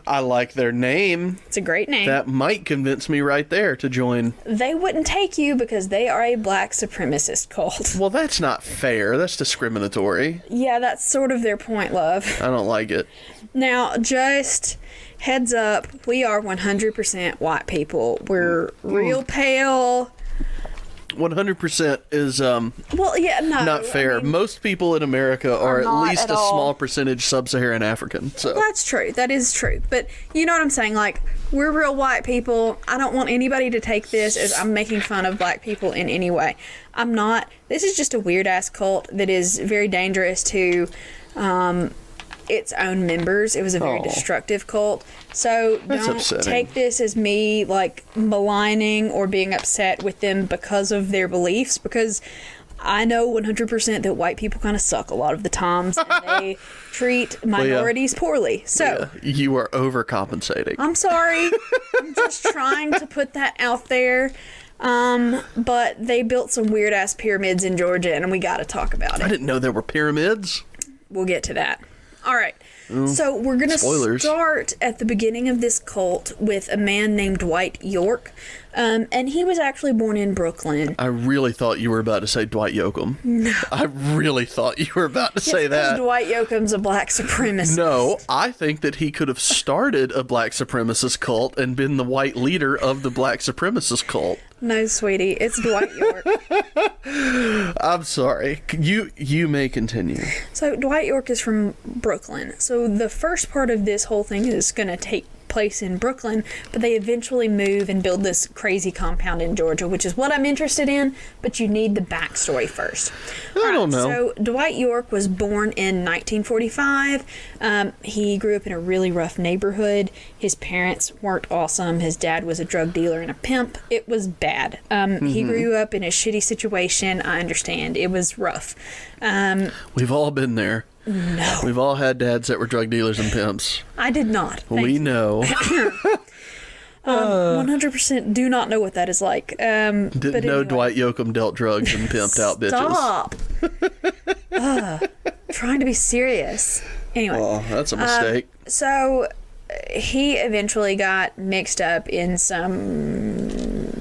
I like their name. It's a great name. That might convince me right there to join. They wouldn't take you because they are a black supremacist cult. Well, that's not fair. That's discriminatory. Yeah, that's sort of their point, love. I don't like it. Now, just heads up, we are 100% white people. We're real pale. 100% is Well, yeah, no. not fair. I mean, most people in America are at not least at a all. small percentage sub-Saharan African. So that's true. That is true. But you know what I'm saying? Like, we're real white people. I don't want anybody to take this as I'm making fun of black people in any way. I'm not. This is just a weird-ass cult that is very dangerous to its own members. It was a very destructive cult. So That's don't upsetting. take this as me, like, maligning or being upset with them because of their beliefs, because I know 100% that white people kind of suck a lot of the times, and they treat minorities poorly. So you are overcompensating. I'm sorry. I'm just trying to put that out there. But they built some weird-ass pyramids in Georgia, and we got to talk about I it. didn't know there were pyramids. We'll get to that. All right. So we're going to start at the beginning of this cult with a man named Dwight York. And he was actually born in Brooklyn. I really thought you were about to say Dwight Yoakam. No. I really thought you were about to say that. Dwight Yoakam's a black supremacist. No, I think that he could have started a black supremacist cult and been the white leader of the black supremacist cult. No, sweetie. It's Dwight York. I'm sorry. You may continue. So Dwight York is from Brooklyn. So the first part of this whole thing is going to take place in Brooklyn, but they eventually move and build this crazy compound in Georgia, which is what I'm interested in, but you need the backstory first. I don't know. So Dwight York was born in 1945. He grew up in a really rough neighborhood. His parents weren't awesome. His dad was a drug dealer and a pimp. It was bad. He grew up in a shitty situation. I understand. It was rough. We've all been there. No. We've all had dads that were drug dealers and pimps. I did not. We know. 100% do not know what that is like. Didn't but know anyway. Dwight Yoakam dealt drugs and pimped out bitches. Stop. Trying to be serious. Anyway. Oh, that's a mistake. So he eventually got mixed up in some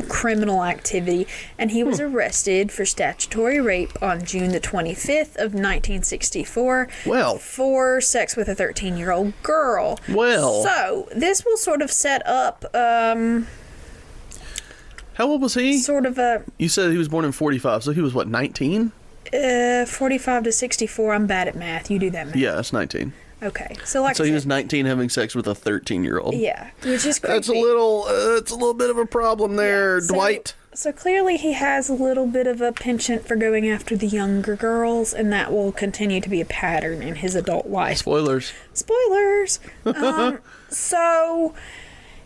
criminal activity, and he was arrested for statutory rape on June the 25th of 1964 Well. for sex with a 13-year-old girl. Well. So this will sort of set up How old was he? sort of a You said he was born in 45, so he was what, 19? 45 to 64. I'm bad at math. You do that math. Yeah, that's 19. Okay. So like So I he said, was 19 having sex with a 13-year-old. yeah, which is creepy. That's a little bit of a problem there, Yeah, so- Dwight. So clearly he has a little bit of a penchant for going after the younger girls, and that will continue to be a pattern in his adult life. Spoilers. Spoilers! So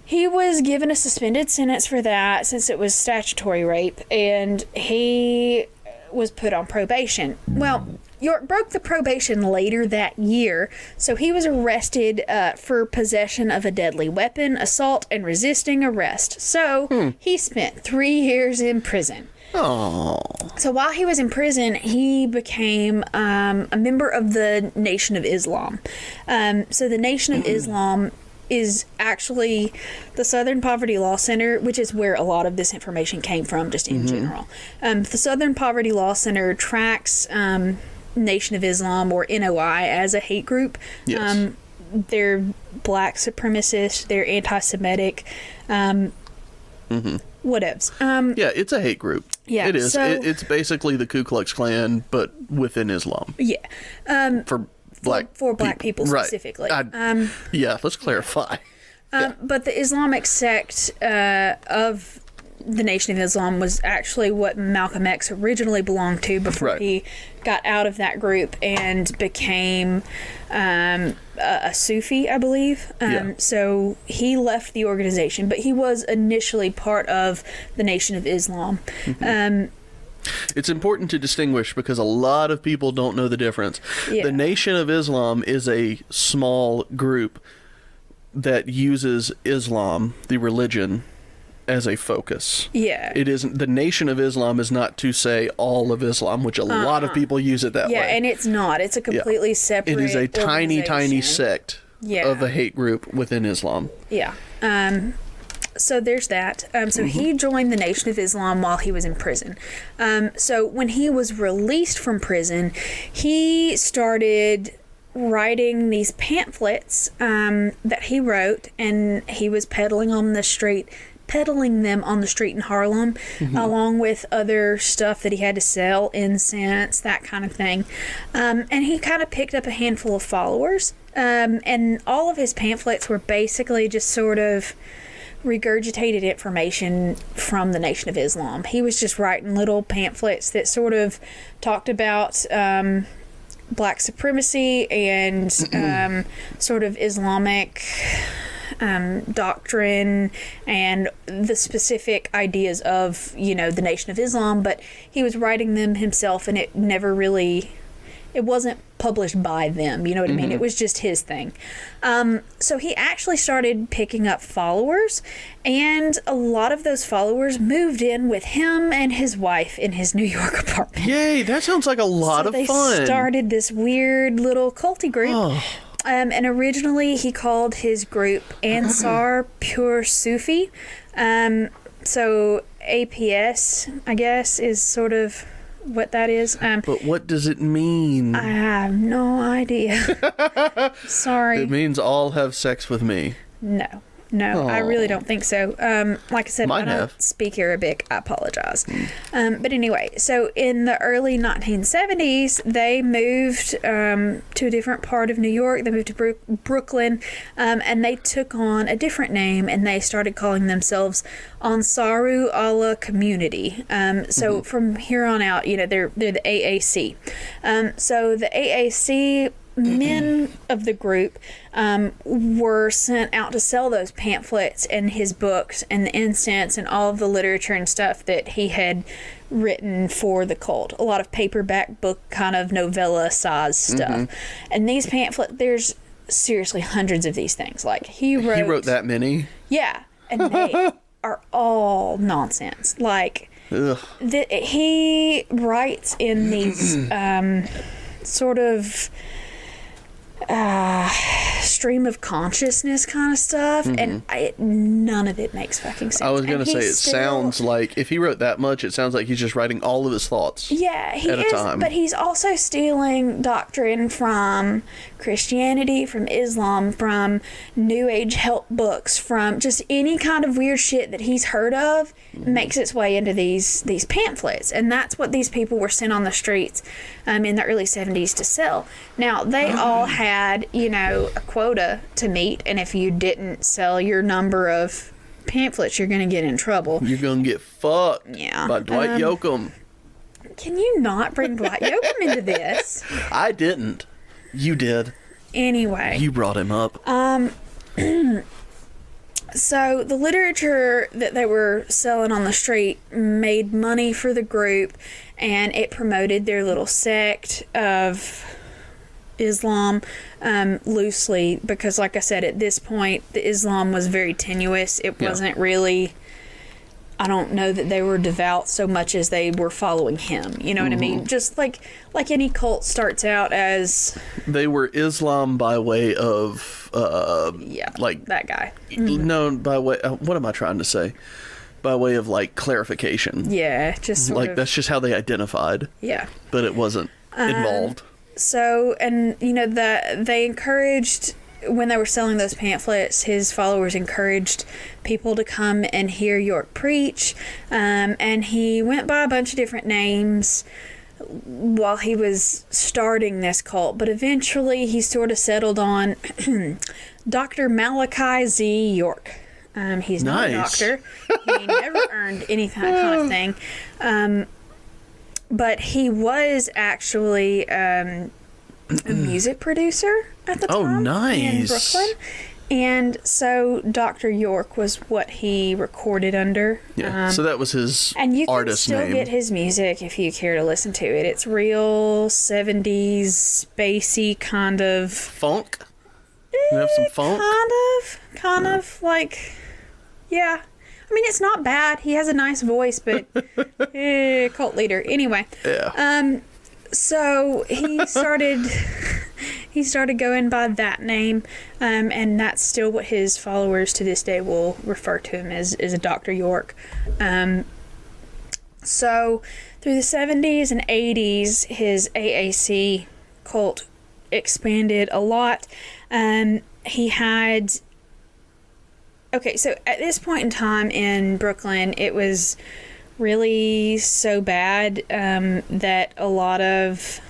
he was given a suspended sentence for that since it was statutory rape, and he was put on probation. Well, York broke the probation later that year, so he was arrested for possession of a deadly weapon, assault, and resisting arrest. So he spent 3 years in prison. Oh. So while he was in prison, he became a member of the Nation of Islam. So the Nation of Islam is actually the Southern Poverty Law Center, which is where a lot of this information came from, just in general. The Southern Poverty Law Center tracks Nation of Islam, or NOI, as a hate group. Yes. They're black supremacist, they're anti-Semitic, whatevs. Yeah, it's a hate group. Yeah, It is. so- It's basically the Ku Klux Klan, but within Islam. Yeah. For black for black people Right. specifically. Yeah, let's clarify. But the Islamic sect of the Nation of Islam was actually what Malcolm X originally belonged to before Right. he got out of that group and became a Sufi, I believe. Yeah. So he left the organization, but he was initially part of the Nation of Islam. It's important to distinguish because a lot of people don't know the difference. Yeah. The Nation of Islam is a small group that uses Islam, the religion, as a focus. Yeah. It isn't. The Nation of Islam is not to say all of Islam, which a lot of people use it that Yeah, way. and it's not. It's a completely separate It is a tiny organization. sect Yeah. of a hate group within Islam. Yeah. So there's that. So he joined the Nation of Islam while he was in prison. So when he was released from prison, he started writing these pamphlets that he wrote, and he was peddling them on the street in Harlem, along with other stuff that he had to sell, incense, that kind of thing. And he kind of picked up a handful of followers. And all of his pamphlets were basically just sort of regurgitated information from the Nation of Islam. He was just writing little pamphlets that sort of talked about black supremacy and sort of Islamic doctrine and the specific ideas of, the Nation of Islam, but he was writing them himself, and it wasn't published by them, you know what I mean? It was just his thing. So he actually started picking up followers, and a lot of those followers moved in with him and his wife in his New York apartment. Yay, that sounds like a lot of They fun. started this weird little culty group. Oh. And originally he called his group Ansar Pure Sufi. So APS, I guess, is sort of what that is. But what does it mean? I have no idea. Sorry. It means all have sex with me. No, I really don't think so. Like I said, Might I don't have. speak Arabic. I apologize. But anyway, so in the early 1970s, they moved to a different part of New York. They moved to Brooklyn, and they took on a different name, and they started calling themselves Ansaru Allah Community. So from here on out, they're the AAC. So the AAC men of the group were sent out to sell those pamphlets and his books and the incense and all of the literature and stuff that he had written for the cult. A lot of paperback book kind of novella size stuff. And these pamphlets, there's seriously hundreds of these things. Like he wrote that many? Yeah. and they are all nonsense. Like, he writes in these sort of stream of consciousness kind of stuff, and none of it makes fucking sense. I was gonna say, it sounds like if he wrote that much, it sounds like he's just writing all of his thoughts. Yeah, he at is, a time. but he's also stealing doctrine from Christianity, from Islam, from New Age help books, from just any kind of weird shit that he's heard of, makes its way into these pamphlets, and that's what these people were sent on the streets in the early 70s to sell. Now, they all had, a quota to meet, and if you didn't sell your number of pamphlets, you're going to get in trouble. You're going to get fucked by Dwight Yoakam. Can you not bring Dwight Yoakam into this? I didn't. You did. Anyway. You brought him up. So the literature that they were selling on the street made money for the group, and it promoted their little sect of Islam loosely, because like I said, at this point the Islam was very tenuous. It wasn't really, I don't know that they were devout so much as they were following him, you know what I mean? Just like any cult starts out as, they were Islam by way of like that guy. No, by way, what am I trying to say, by way of like clarification. Just sort like of, that's just how they identified, but it wasn't involved. So, and they encouraged, when they were selling those pamphlets, his followers encouraged people to come and hear York preach, and he went by a bunch of different names while he was starting this cult, but eventually he sort of settled on Dr. Malachi Z. York. He's not a doctor. He never earned any kind of thing. But he was actually a music producer at the time in Brooklyn. And so Dr. York was what he recorded under. So that was his artist name. And you can still get his music if you care to listen to it. It's real 70s, spacey kind of... Funk? You have some funk? Kind of like... Yeah. I mean, it's not bad. He has a nice voice, but cult leader. Anyway. Yeah. So he started going by that name, and that's still what his followers to this day will refer to him as a Dr. York. So through the 70s and 80s, his AAC cult expanded a lot. He had... Okay, so at this point in time in Brooklyn, it was really so bad that a lot of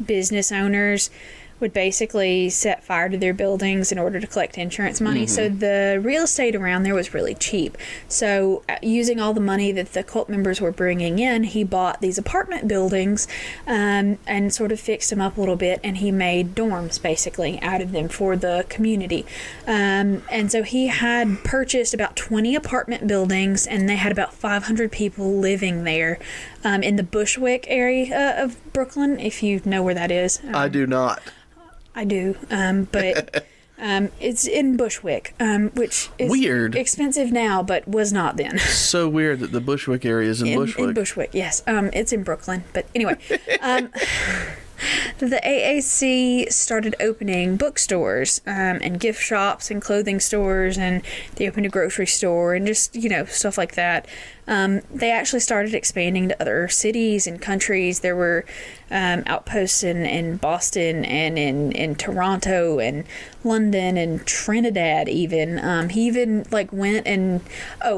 business owners would basically set fire to their buildings in order to collect insurance money. So the real estate around there was really cheap. So using all the money that the cult members were bringing in, he bought these apartment buildings and sort of fixed them up a little bit, and he made dorms basically out of them for the community. And so he had purchased about 20 apartment buildings, and they had about 500 people living there in the Bushwick area of Brooklyn, if you know where that is. I do not. I do, but it's in Bushwick, which is weird, expensive now, but was not then. So weird that the Bushwick area is in Bushwick. In Bushwick, yes. It's in Brooklyn, but anyway. The AAC started opening bookstores and gift shops and clothing stores, and they opened a grocery store and just, stuff like that. They actually started expanding to other cities and countries. There were outposts in Boston and in Toronto and London and Trinidad even. He even went and...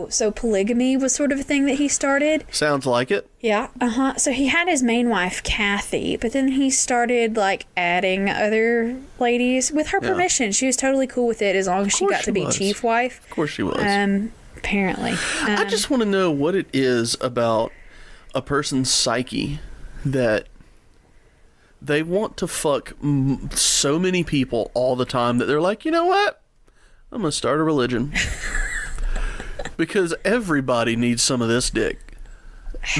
so polygamy was sort of a thing that he started. Sounds like it. Yeah, So he had his main wife, Kathy, but then he started, adding other ladies with her permission. She was totally cool with it as long as she got to be chief wife. Of course she was. Apparently. I just want to know what it is about a person's psyche that they want to fuck so many people all the time that they're like, you know what? I'm going to start a religion. Because everybody needs some of this dick.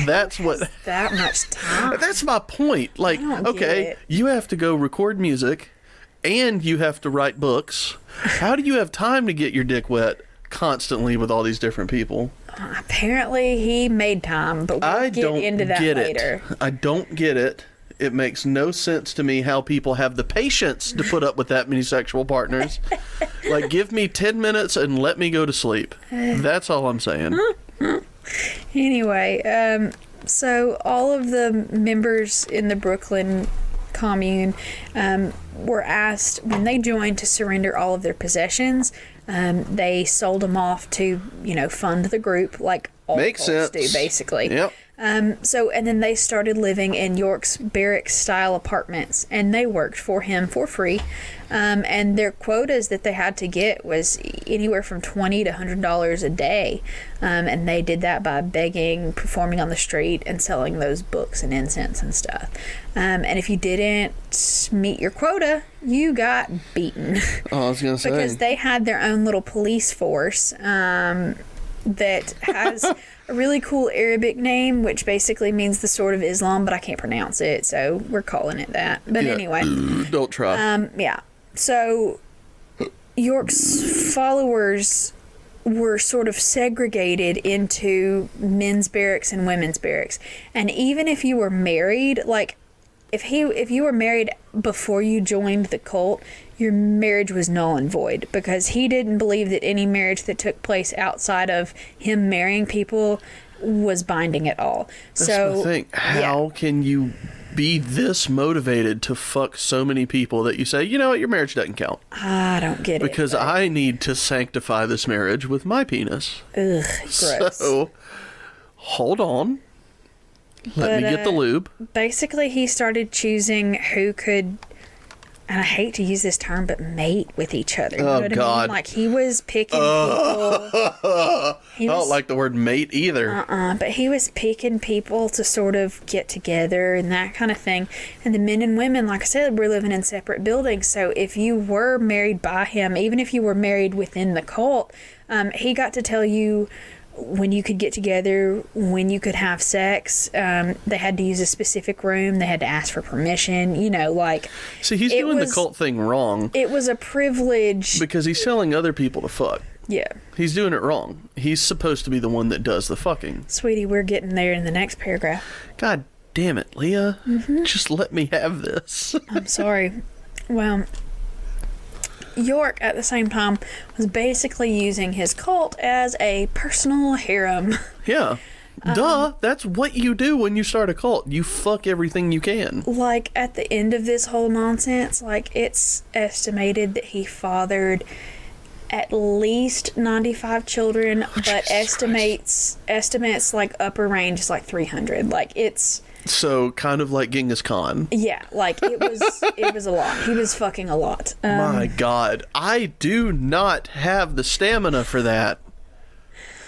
That's what... that much time. That's my point. Okay, you have to go record music and you have to write books. How do you have time to get your dick wet constantly with all these different people. Apparently, he made time, but we'll get into that later. I don't get it. It makes no sense to me how people have the patience to put up with that many sexual partners. Like, give me 10 minutes and let me go to sleep. That's all I'm saying. Anyway, so all of the members in the Brooklyn commune were asked when they joined to surrender all of their possessions. They sold them off to, fund the group, like all Makes cults do, sense. basically. Yep. And then they started living in York's barracks-style apartments, and they worked for him for free. And their quotas that they had to get was anywhere from $20 to $100 a day. And they did that by begging, performing on the street, and selling those books and incense and stuff. And if you didn't meet your quota, you got beaten. Oh, I was going to say. Because they had their own little police force that has a really cool Arabic name, which basically means the sword of Islam, but I can't pronounce it, so we're calling it that. But anyway. Don't try. Yeah. So York's followers were sort of segregated into men's barracks and women's barracks. And even if you were married, like if you were married before you joined the cult, your marriage was null and void, because he didn't believe that any marriage that took place outside of him marrying people was binding at all. That's so the thing. How can you be this motivated to fuck so many people that you say, you know what, your marriage doesn't count? I don't get because it. Because I need to sanctify this marriage with my penis. Ugh, gross. So, hold on. Let me get the lube. Basically, he started choosing who could, and I hate to use this term, but mate with each other. You know what I mean? Like, he was picking people. I don't like the word mate either. But he was picking people to sort of get together and that kind of thing. And the men and women, like I said, were living in separate buildings. So if you were married by him, even if you were married within the cult, he got to tell you when you could get together, when you could have sex. They had to use a specific room. They had to ask for permission, like... See, he's doing the cult thing wrong. It was a privilege. Because he's telling other people to fuck. Yeah. He's doing it wrong. He's supposed to be the one that does the fucking. Sweetie, we're getting there in the next paragraph. God damn it, Leah. Just let me have this. I'm sorry. Well... York, at the same time, was basically using his cult as a personal harem. Yeah. Duh. That's what you do when you start a cult. You fuck everything you can. Like, at the end of this whole nonsense, like, it's estimated that he fathered at least 95 children, but estimates, like, upper range is like 300. Like, it's... So, kind of like Genghis Khan. Yeah, like, it was a lot. He was fucking a lot. My God. I do not have the stamina for that.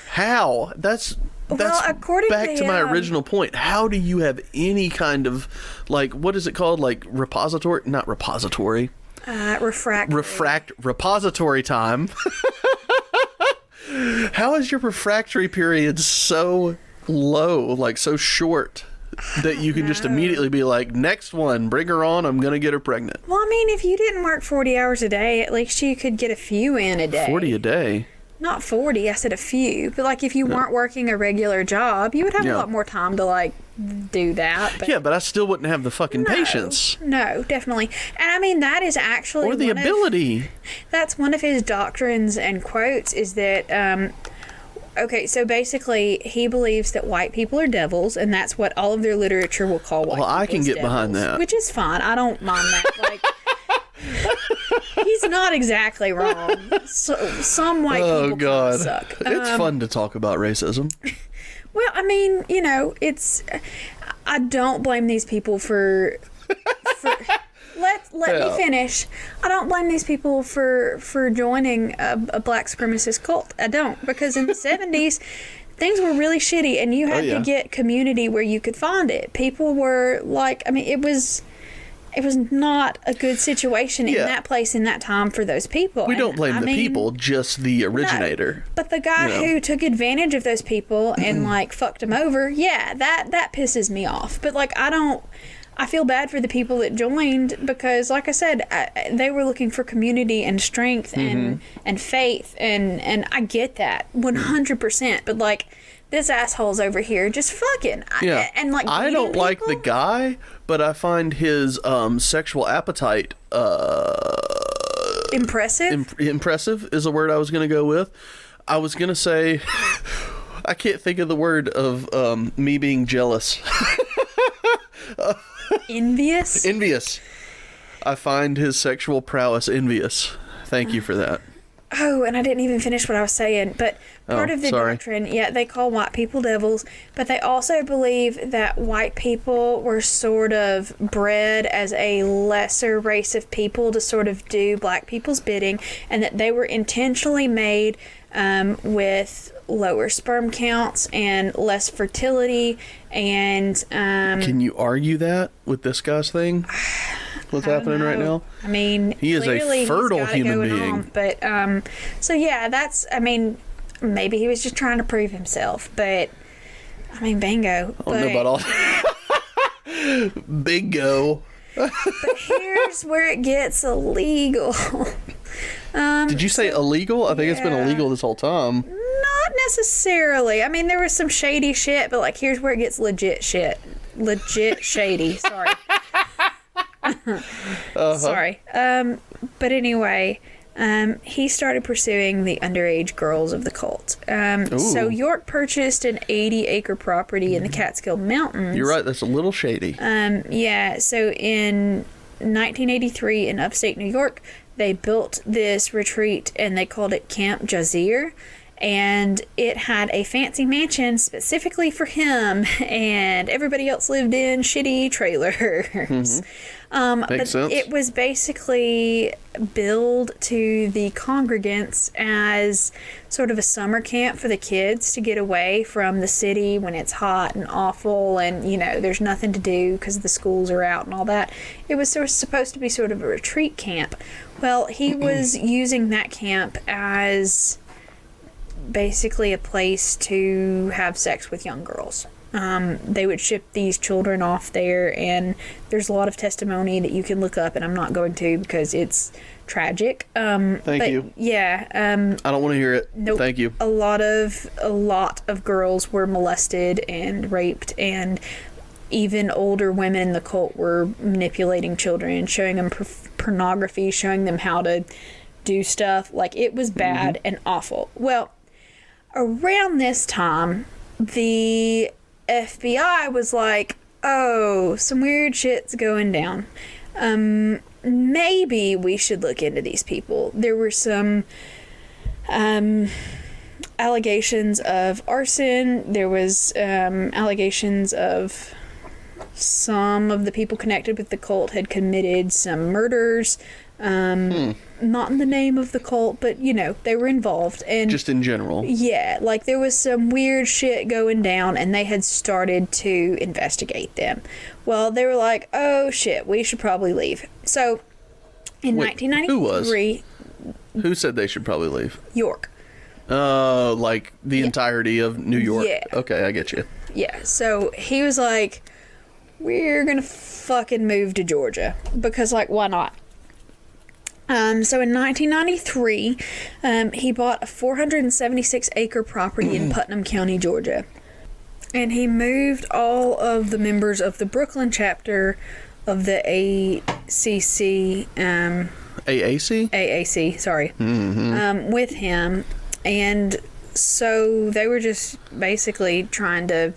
How? That's according back to my original point. How do you have any kind of, like, what is it called? Like, repository? Not repository. Repository time. How is your refractory period so low, like so short, that you can just immediately be like, next one, bring her on, I'm gonna get her pregnant? Well, I mean, if you didn't work 40 hours a day, at least you could get a few in a day. 40 a day? Not 40, I said a few. But, like, if you weren't working a regular job, you would have a lot more time to, like, do that. But but I still wouldn't have the fucking patience. No, definitely. And, I mean, that is actually... Or the ability. That's one of his doctrines and quotes, is that... Okay, so basically, he believes that white people are devils, and that's what all of their literature will call white people. Well, I can get behind that. Which is fine. I don't mind that. Like, he's not exactly wrong. So, some white people God. suck. It's fun to talk about racism. Well, I mean, it's... I don't blame these people for Let me finish. I don't blame these people for joining a black supremacist cult. I don't, because in the 70s, things were really shitty, and you had to get community where you could find it. People were like, I mean, it was not a good situation in that place in that time for those people. We don't blame the people, just the originator. No, but the guy who took advantage of those people and like fucked them over, that pisses me off. But like, I don't I feel bad for the people that joined because, like I said, they were looking for community and strength and faith, and I get that 100%. But like, this asshole's over here just fucking. Yeah. And like, I don't like the guy, but I find his sexual appetite impressive. Impressive is a word I was going to go with. I was going to say, I can't think of the word of me being jealous. Envious? Envious. I find his sexual prowess envious. Thank you for that. Oh, and I didn't even finish what I was saying, but part of the doctrine, they call white people devils, but they also believe that white people were sort of bred as a lesser race of people to sort of do black people's bidding, and that they were intentionally made with lower sperm counts and less fertility, and can you argue that with this guy's thing? What's happening right now? I mean, he is a fertile human being. But so yeah, that's. I mean, maybe he was just trying to prove himself. But I mean, bingo. I don't know about all. Bingo. But here's where it gets illegal. Did you say illegal? I think it's been illegal this whole time. Not necessarily. I mean, there was some shady shit, but like, here's where it gets legit shit. Legit shady. Sorry. Sorry. But anyway, he started pursuing the underage girls of the cult. So York purchased an 80-acre property in the Catskill Mountains. You're right. That's a little shady. Yeah. So in 1983 in upstate New York, they built this retreat and they called it Camp Jazeer. And it had a fancy mansion specifically for him, and everybody else lived in shitty trailers. But sense. It was basically billed to the congregants as sort of a summer camp for the kids to get away from the city when it's hot and awful and, you know, there's nothing to do because the schools are out and all that. It was supposed to be sort of a retreat camp. Well, he was using that camp as basically a place to have sex with young girls. They would ship these children off there, and there's a lot of testimony that you can look up, and I'm not going to because it's tragic. Thank you. Yeah. I don't want to hear it. Nope. Thank you. A lot of girls were molested and raped, and even older women in the cult were manipulating children, showing them pornography, showing them how to do stuff. Like, it was bad and awful. Well, around this time, the FBI was like, oh, some weird shit's going down. Maybe we should look into these people. There were some allegations of arson. There was allegations of some of the people connected with the cult had committed some murders. Not in the name of the cult, but, you know, they were involved. And just in general. Yeah, like there was some weird shit going down, and they had started to investigate them. Well, they were like, oh shit, we should probably leave. So, in 1993... Who said they should probably leave? York. Like the entirety of New York? Yeah. Okay, I get you. Yeah, so he was like, we're gonna fucking move to Georgia. Because, like, why not? So in 1993, he bought a 476-acre property in Putnam County, Georgia. And he moved all of the members of the Brooklyn chapter of the ACC... AAC? AAC, sorry. With him. And so they were just basically trying to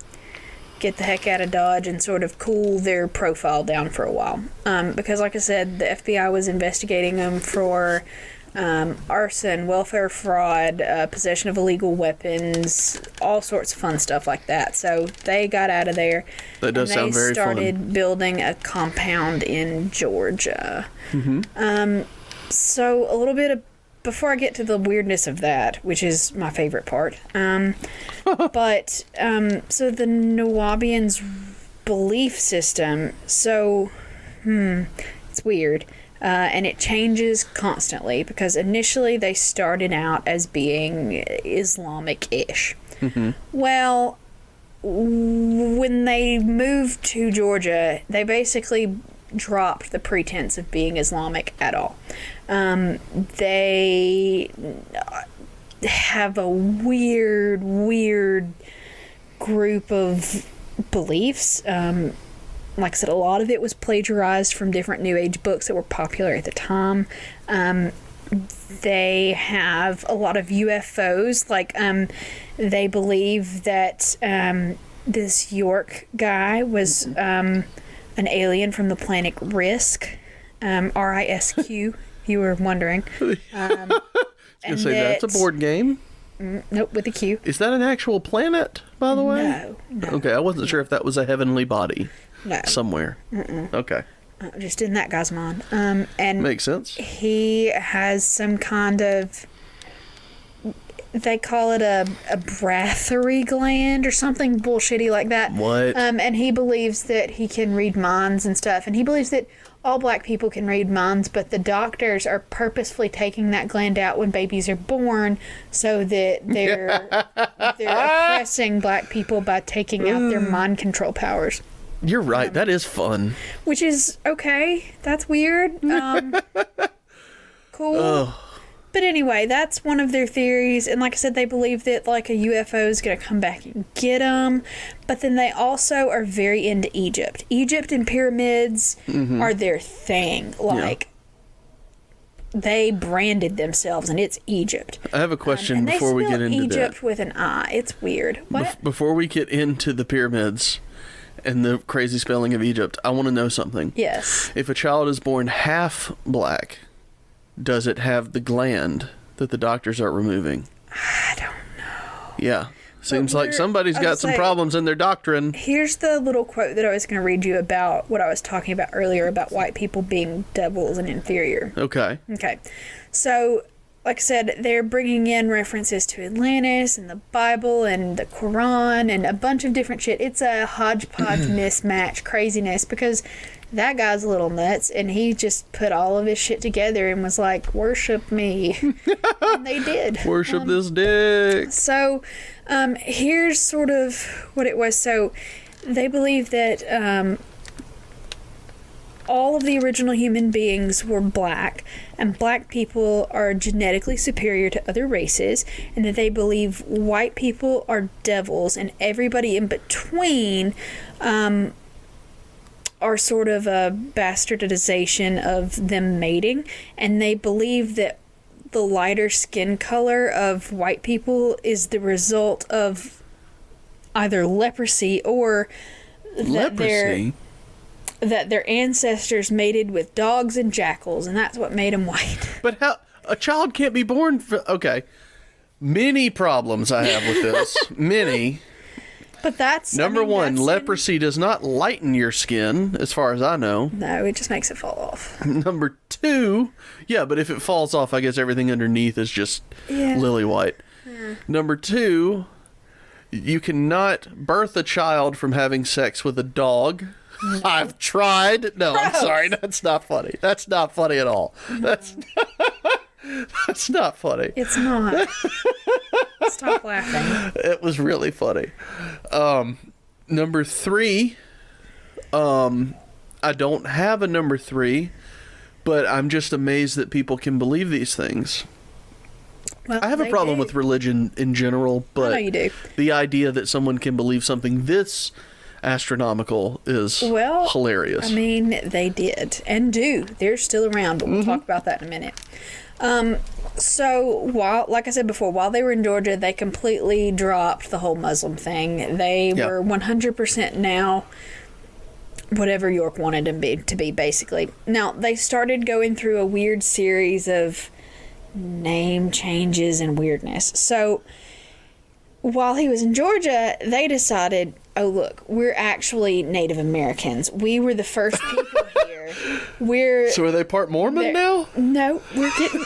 get the heck out of Dodge and sort of cool their profile down for a while. Because, like I said, the FBI was investigating them for arson, welfare fraud, possession of illegal weapons, all sorts of fun stuff like that. So they got out of there. That does sound very fun. They started building a compound in Georgia. So a little bit of... Before I get to the weirdness of that, which is my favorite part, so the Nawabians' belief system, it's weird, and it changes constantly, because initially they started out as being Islamic-ish. Well, when they moved to Georgia, they basically dropped the pretense of being Islamic at all. They have a weird group of beliefs. Like I said, a lot of it was plagiarized from different New Age books that were popular at the time. They have a lot of UFOs. Like, they believe that this York guy was an alien from the planet Risk, RISQ. You were wondering. I was gonna say that's a board game. Nope, with a Q. Is that an actual planet, by the way? No. Okay, I wasn't sure if that was a heavenly body. No. Somewhere. Okay. Just in that guy's mind. And makes sense. He has some kind of, they call it a breathery gland or something bullshitty like that. What? And he believes that he can read minds and stuff. And he believes that all black people can read minds, but the doctors are purposefully taking that gland out when babies are born so that they're oppressing black people by taking out their mind control powers. You're right. That is fun. Which is okay. That's weird. Cool. Ugh. But anyway, that's one of their theories. And like I said, they believe that like a UFO is going to come back and get them. But then they also are very into Egypt. Egypt and pyramids are their thing. Like, they branded themselves, and it's Egypt. I have a question before we get into Egypt with an I. It's weird. What? Before we get into the pyramids and the crazy spelling of Egypt, I want to know something. Yes. If a child is born half black, does it have the gland that the doctors are removing? I don't know. Yeah. Seems like somebody's got some problems in their doctrine. Here's the little quote that I was going to read you about what I was talking about earlier about white people being devils and inferior. Okay. Okay. So, like I said, they're bringing in references to Atlantis and the Bible and the Quran and a bunch of different shit. It's a hodgepodge mismatch craziness because that guy's a little nuts and he just put all of his shit together and was like, worship me. And they did. Worship this dick. So, here's sort of what it was. So, they believe that all of the original human beings were black, and black people are genetically superior to other races, and that they believe white people are devils, and everybody in between are sort of a bastardization of them mating, and they believe that the lighter skin color of white people is the result of either leprosy or that their ancestors mated with dogs and jackals, and that's what made them white. But how a child can't be born okay. Many problems I have with this. Many. But that's Number one, leprosy does not lighten your skin, as far as I know. No, it just makes it fall off. Number two, yeah, but if it falls off, I guess everything underneath is just lily white. Number two, you cannot birth a child from having sex with a dog. No. I've tried. No, I'm sorry. That's not funny. That's not funny at all. No. That's not funny. It's not. Stop laughing. It was really funny. Number three, I don't have a number three, but I'm just amazed that people can believe these things. Well, I have a problem with religion in general, but I know you do. The idea that someone can believe something this astronomical is hilarious. I mean, they did and do. They're still around, but we'll talk about that in a minute. So, like I said before, while they were in Georgia, they completely dropped the whole Muslim thing. They were 100% now whatever York wanted them to be, basically. Now, they started going through a weird series of name changes and weirdness. So, while he was in Georgia, they decided, oh, look, we're actually Native Americans. We were the first people here. So are they part Mormon now? No, we're getting...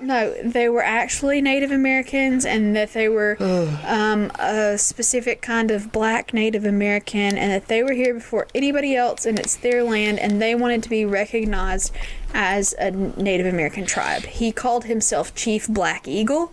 No, they were actually Native Americans, and that they were a specific kind of black Native American, and that they were here before anybody else, and it's their land, and they wanted to be recognized as a Native American tribe. He called himself Chief Black Eagle,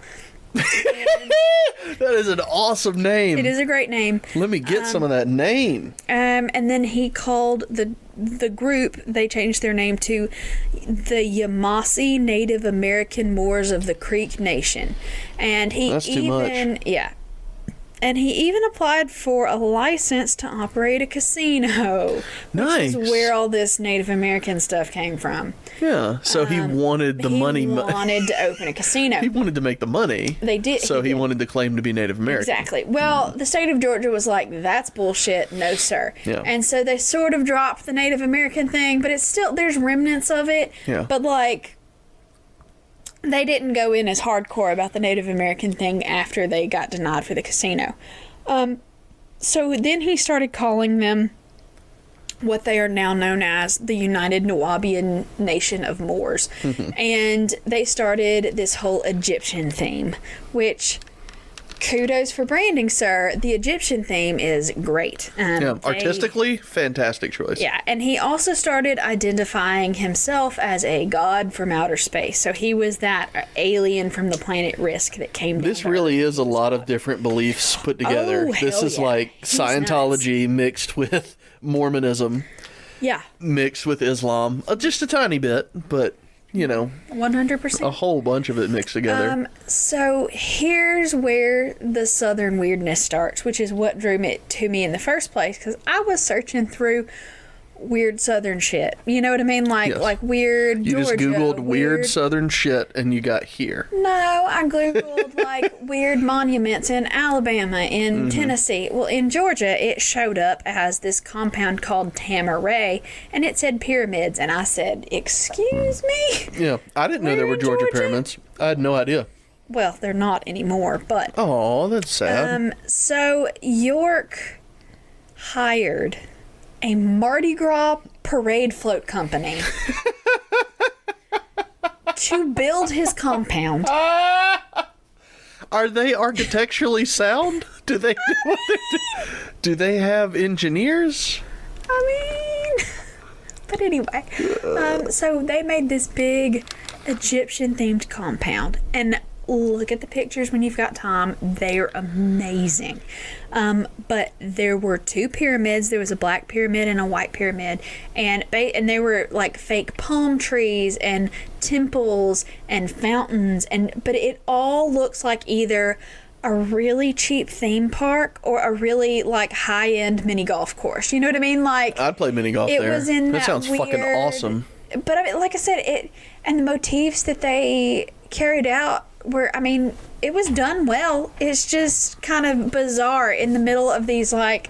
That is an awesome name. It is a great name. Let me get some of that name. And then he called the group, they changed their name to the Yamasee Native American Moors of the Creek Nation. And That's too much. Yeah. And he even applied for a license to operate a casino. Nice. Which is where all this Native American stuff came from. Yeah, so he wanted the money. He wanted to open a casino. He wanted to make the money. They did. So he wanted to claim to be Native American. Exactly. Well, the state of Georgia was like, that's bullshit. No, sir. Yeah. And so they sort of dropped the Native American thing, but it's still, there's remnants of it. Yeah. But like, they didn't go in as hardcore about the Native American thing after they got denied for the casino. So then he started calling them what they are now known as the United Nubian Nation of Moors. And they started this whole Egyptian theme, which, kudos for branding, sir. The Egyptian theme is great. Artistically, fantastic choice. Yeah, and he also started identifying himself as a god from outer space. So he was that alien from the planet Risk that came down. This really is a lot of different beliefs put together. Oh, This hell is yeah. like He's Scientology mixed with Mormonism, Yeah, mixed with Islam. Just a tiny bit, but, 100%. a whole bunch of it mixed together. So here's where the Southern weirdness starts, which is what drew it to me in the first place, because I was searching through weird Southern shit. You know what I mean? Like Yes. like weird You Georgia. just Googled weird Southern shit and you got here. No, I Googled like weird monuments in Alabama, in Tennessee. Well, in Georgia, it showed up as this compound called Tamaray, and it said pyramids, and I said, excuse me? Yeah, I didn't know there were We're in Georgia Georgia? pyramids. I had no idea. Well, they're not anymore, but... Oh, that's sad. So York hired a Mardi Gras parade float company to build his compound. Are they architecturally sound? Do they know what they do? Do they have engineers? I mean, but anyway, so they made this big Egyptian themed compound, and look at the pictures when you've got time. They're amazing. But there were two pyramids. There was a black pyramid and a white pyramid, and they were like fake palm trees and temples and fountains, but it all looks like either a really cheap theme park or a really like high-end mini golf course. You know what I mean? Like, I'd play mini golf it there. was in that sounds fucking weird- awesome. But I mean, like I said, and the motifs that they carried out were, I mean, it was done well. It's just kind of bizarre in the middle of these like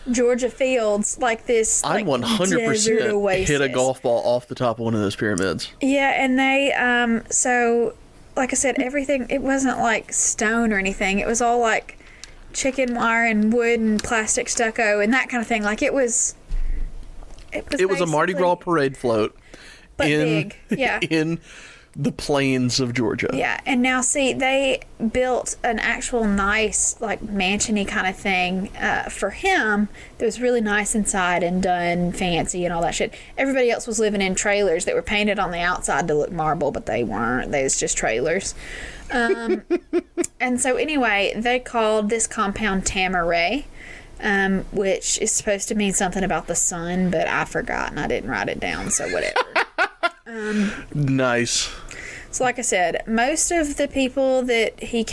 Georgia fields, like this. I'd like, 100% desert oasis. hit a golf ball off the top of one of those pyramids. Yeah, and they so like I said, everything, it wasn't like stone or anything. It was all like chicken wire and wood and plastic stucco and that kind of thing. Like it was a Mardi Gras parade float, but big. Yeah. in the plains of Georgia. Yeah, and now see, they built an actual nice, like, mansion-y kind of thing for him that was really nice inside and done fancy and all that shit. Everybody else was living in trailers that were painted on the outside to look marble, but they weren't. They was just trailers. And so anyway, they called this compound Tamaray, which is supposed to mean something about the sun, but I forgot and I didn't write it down, so whatever. Nice. So like I said, most of the people that he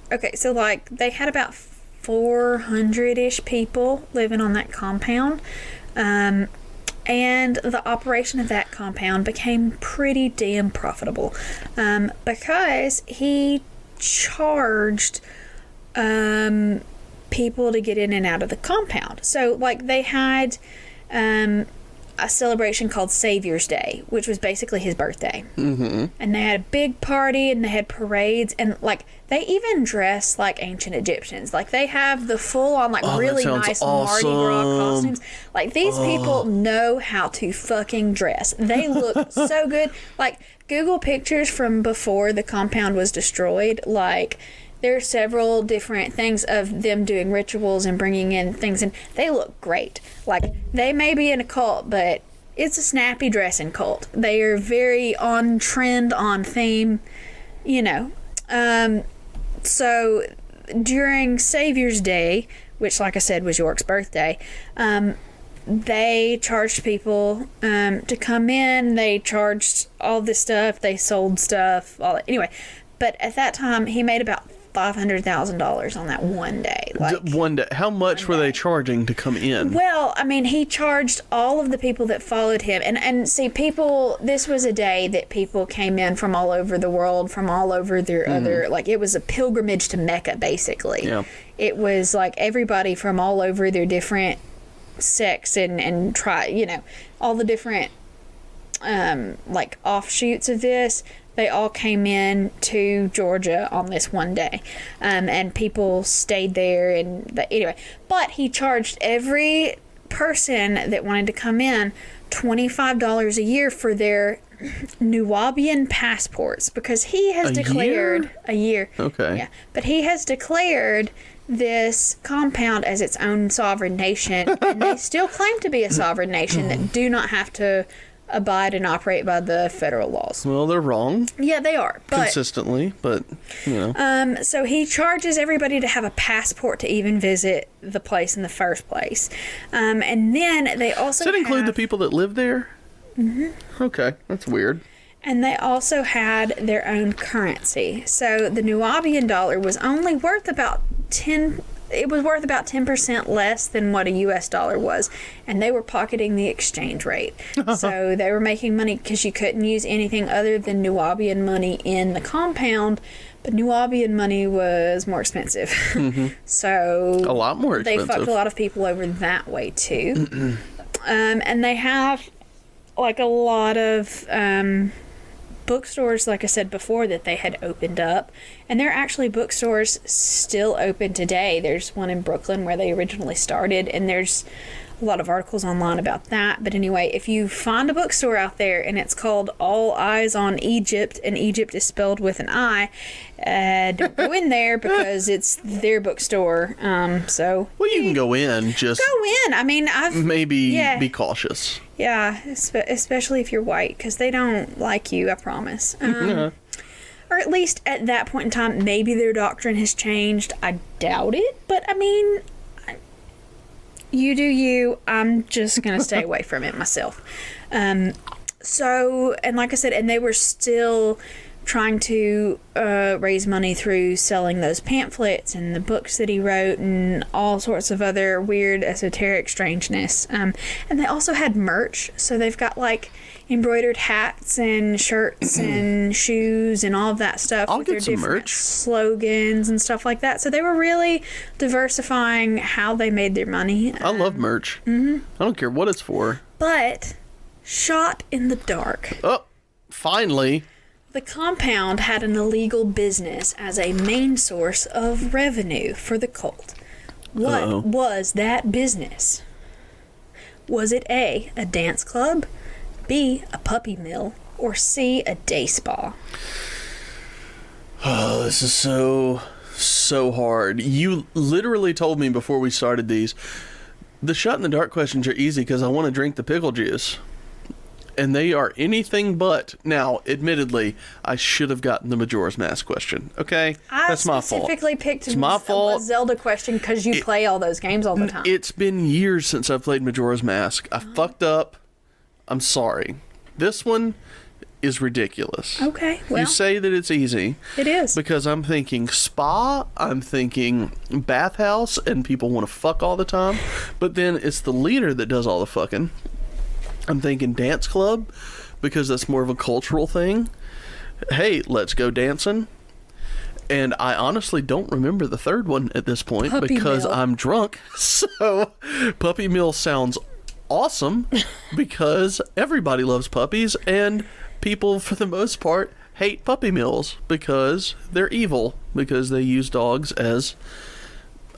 okay, so like they had about 400-ish people living on that compound. And the operation of that compound became pretty damn profitable. Because he charged people to get in and out of the compound. So like they had a celebration called Savior's Day, which was basically his birthday. Mm-hmm. And they had a big party and they had parades, and like they even dress like ancient Egyptians. Like they have the full on like really nice awesome. Mardi Gras costumes. Like these people know how to fucking dress. They look so good. Like Google pictures from before the compound was destroyed. Like there are several different things of them doing rituals and bringing in things, and they look great. Like, they may be in a cult, but it's a snappy dressing cult. They are very on trend, on theme, you know. So during Savior's Day, which, like I said, was York's birthday, they charged people to come in. They charged all this stuff. They sold stuff. All that. Anyway, but at that time, he made about $500,000 on that one day. One day. How much were they charging to come in? Well, I mean, he charged all of the people that followed him. And see, people, this was a day that people came in from all over the world, from all over their other, like, it was a pilgrimage to Mecca, basically. Yeah. It was like everybody from all over their different sects and all the different, like, offshoots of this. They all came in to Georgia on this one day, and people stayed there. Anyway, but he charged every person that wanted to come in $25 a year for their Nubian passports, because he has declared a year. Okay. Yeah, but he has declared this compound as its own sovereign nation, and they still claim to be a sovereign nation that do not have to abide and operate by the federal laws. Well, they're wrong. Yeah, they are. But, consistently, but, you know. So he charges everybody to have a passport to even visit the place in the first place. And then they also Does that include the people that live there? Mm-hmm. Okay, that's weird. And they also had their own currency. So the Nubian dollar was only worth about 10% less than what a US dollar was, and they were pocketing the exchange rate. So they were making money because you couldn't use anything other than Nubian money in the compound, but Nubian money was more expensive. So a lot more expensive. They fucked a lot of people over that way too. And they have like a lot of bookstores, like I said before, that they had opened up, and there are actually bookstores still open today. There's one in Brooklyn where they originally started, and there's a lot of articles online about that. But anyway, if you find a bookstore out there and it's called All Eyes on Egypt, and Egypt is spelled with an I, don't go in there because it's their bookstore. So well, you can go in, just go in. I mean, be cautious. Yeah, especially if you're white, because they don't like you, I promise. Or at least at that point in time, maybe their doctrine has changed. I doubt it, but I mean, you do you. I'm just going to stay away from it myself. So, and like I said, and they were still trying to raise money through selling those pamphlets and the books that he wrote and all sorts of other weird esoteric strangeness. And they also had merch, so they've got like embroidered hats and shirts and shoes and all of that stuff. I'll with get their some different merch. Slogans and stuff like that. So they were really diversifying how they made their money. I love merch. I don't care what it's for. But shot in the dark. Oh, finally. The compound had an illegal business as a main source of revenue for the cult. What was that business? Was it A, a dance club, B, a puppy mill, or C, a day spa? Oh, this is so hard. You literally told me before we started these, the shot in the dark questions are easy because I want to drink the pickle juice. And they are anything but. Now, admittedly, I should have gotten the Majora's Mask question. Okay? That's my fault. I specifically picked It's my fault. a Zelda question because you play all those games all the time. It's been years since I've played Majora's Mask. I fucked up. I'm sorry. This one is ridiculous. Okay, well. You say that it's easy. It is. Because I'm thinking spa, I'm thinking bathhouse, and people want to fuck all the time. But then it's the leader that does all the fucking. I'm thinking dance club, because that's more of a cultural thing. Hey, let's go dancing. And I honestly don't remember the third one at this point Puppy because mill. I'm drunk. So puppy mill sounds awesome because everybody loves puppies, and people for the most part hate puppy mills because they're evil, because they use dogs as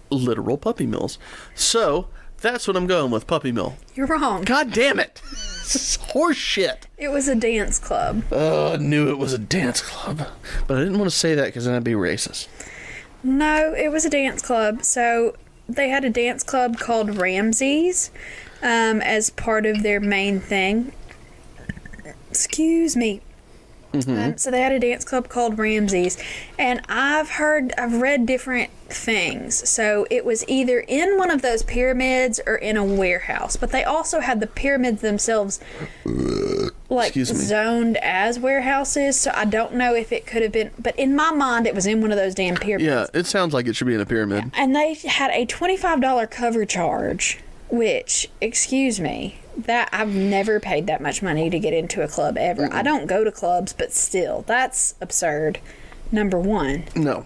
literal puppy mills. So that's what I'm going with, puppy mill. You're wrong. God damn it. This is horse shit. It was a dance club. I knew it was a dance club. But I didn't want to say that because then I'd be racist. No, it was a dance club. So they had a dance club called Ramses as part of their main thing. Excuse me. So they had a dance club called Ramsey's, and I've read different things. So it was either in one of those pyramids or in a warehouse, but they also had the pyramids themselves like zoned as warehouses. So I don't know if it could have been, but in my mind it was in one of those damn pyramids. Yeah, it sounds like it should be in a pyramid. And they had a $25 cover charge, which, excuse me, that I've never paid that much money to get into a club ever. I don't go to clubs, but still, that's absurd. Number one. No.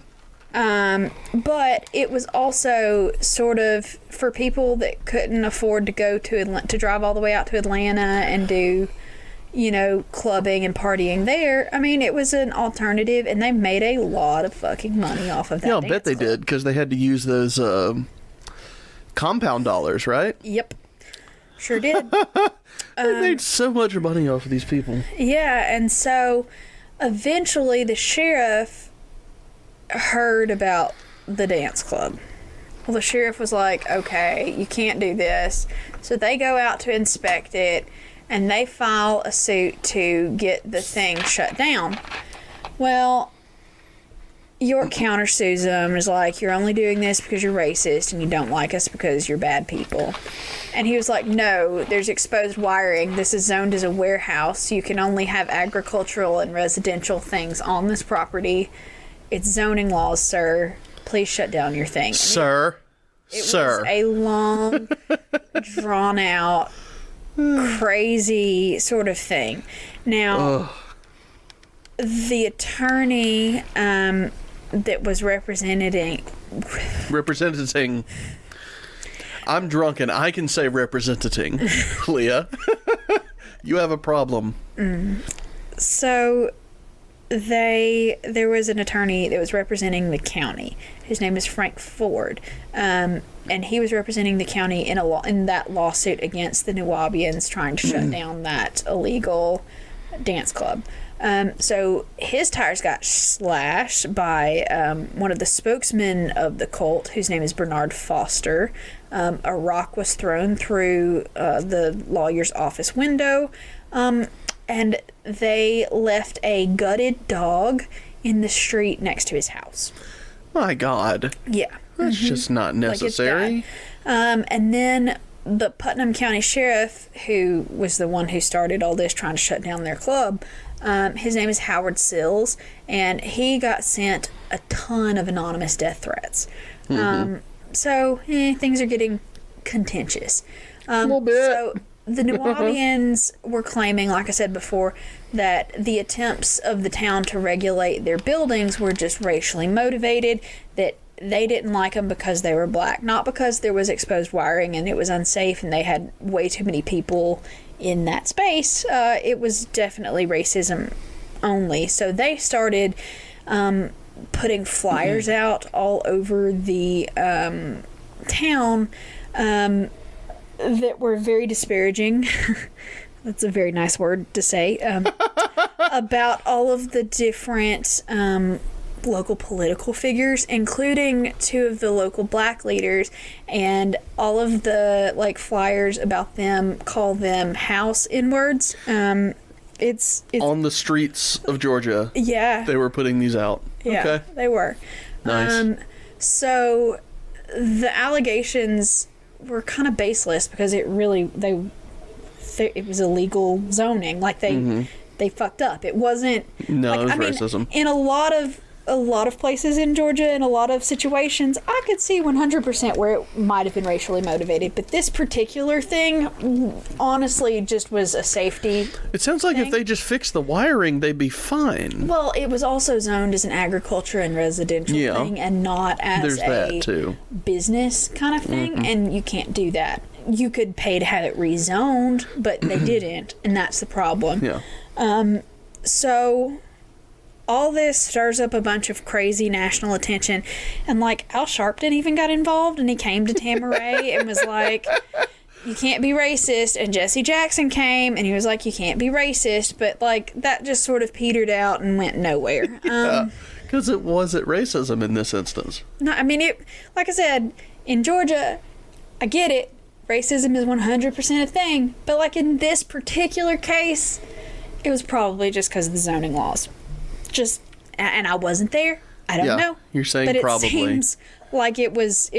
But it was also sort of for people that couldn't afford to go to drive all the way out to Atlanta and do, clubbing and partying there. I mean, it was an alternative, and they made a lot of fucking money off of that. Yeah, I'll bet they did, because they had to use those compound dollars, right? Yep. Sure did. They made so much money off of these people. Yeah, and so eventually the sheriff heard about the dance club. Well, the sheriff was like, okay, you can't do this. So they go out to inspect it, and they file a suit to get the thing shut down. Well, York countersues them, is like, you're only doing this because you're racist and you don't like us because you're bad people. And he was like, no, there's exposed wiring. This is zoned as a warehouse. You can only have agricultural and residential things on this property. It's zoning laws, sir. Please shut down your thing. Sir. It was a long, drawn-out, crazy sort of thing. Now, the attorney that was representing... I'm drunk and I can say representing. Leah, you have a problem. So there was an attorney that was representing the county. His name is Frank Ford, and he was representing the county in that lawsuit against the Nuwaubians trying to shut down that illegal dance club. So his tires got slashed by one of the spokesmen of the cult, whose name is Bernard Foster. A rock was thrown through the lawyer's office window, and they left a gutted dog in the street next to his house. My God. Yeah. That's just not necessary. And then the Putnam County Sheriff, who was the one who started all this, trying to shut down their club, his name is Howard Sills, and he got sent a ton of anonymous death threats. So things are getting contentious. A little bit. So the Nuwaubians were claiming, like I said before, that the attempts of the town to regulate their buildings were just racially motivated, that they didn't like them because they were black, not because there was exposed wiring and it was unsafe and they had way too many people in that space. It was definitely racism only. So they started putting flyers out all over the town that were very disparaging. That's a very nice word to say. About all of the different local political figures, including two of the local black leaders, and all of the flyers about them call them house N-words. It's on the streets of Georgia. Yeah, they were putting these out. Yeah, okay. They were. Nice. So the allegations were kind of baseless because it was illegal zoning. Like they fucked up. It wasn't. No, it was racism. In a lot of places in Georgia, in a lot of situations, I could see 100% where it might have been racially motivated. But this particular thing, honestly, just was a safety. It sounds like if they just fixed the wiring, they'd be fine. Well, it was also zoned as an agriculture and residential thing, and not as business kind of thing. And you can't do that. You could pay to have it rezoned, but they didn't, and that's the problem. Yeah. So all this stirs up a bunch of crazy national attention, and Al Sharpton even got involved, and he came to Tamaray and was like, you can't be racist, and Jesse Jackson came and he was like, you can't be racist, but that just sort of petered out and went nowhere. Because it wasn't racism in this instance. No, I mean, it, like I said, in Georgia, I get it, racism is 100% a thing, but in this particular case, It was probably just because of the zoning laws. And I wasn't there. I don't know. You're saying but probably. It seems like it was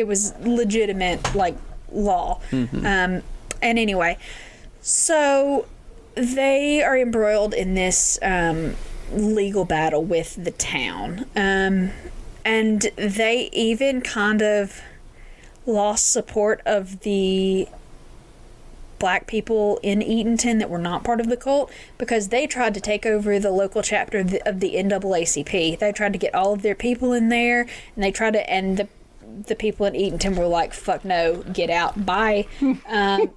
legitimate, like, law. And anyway, so they are embroiled in this legal battle with the town. And they even kind of lost support of the black people in Eatonton that were not part of the cult, because they tried to take over the local chapter of the NAACP. They tried to get all of their people in there, and they tried to end the people in Eatonton were like, fuck no, get out, bye.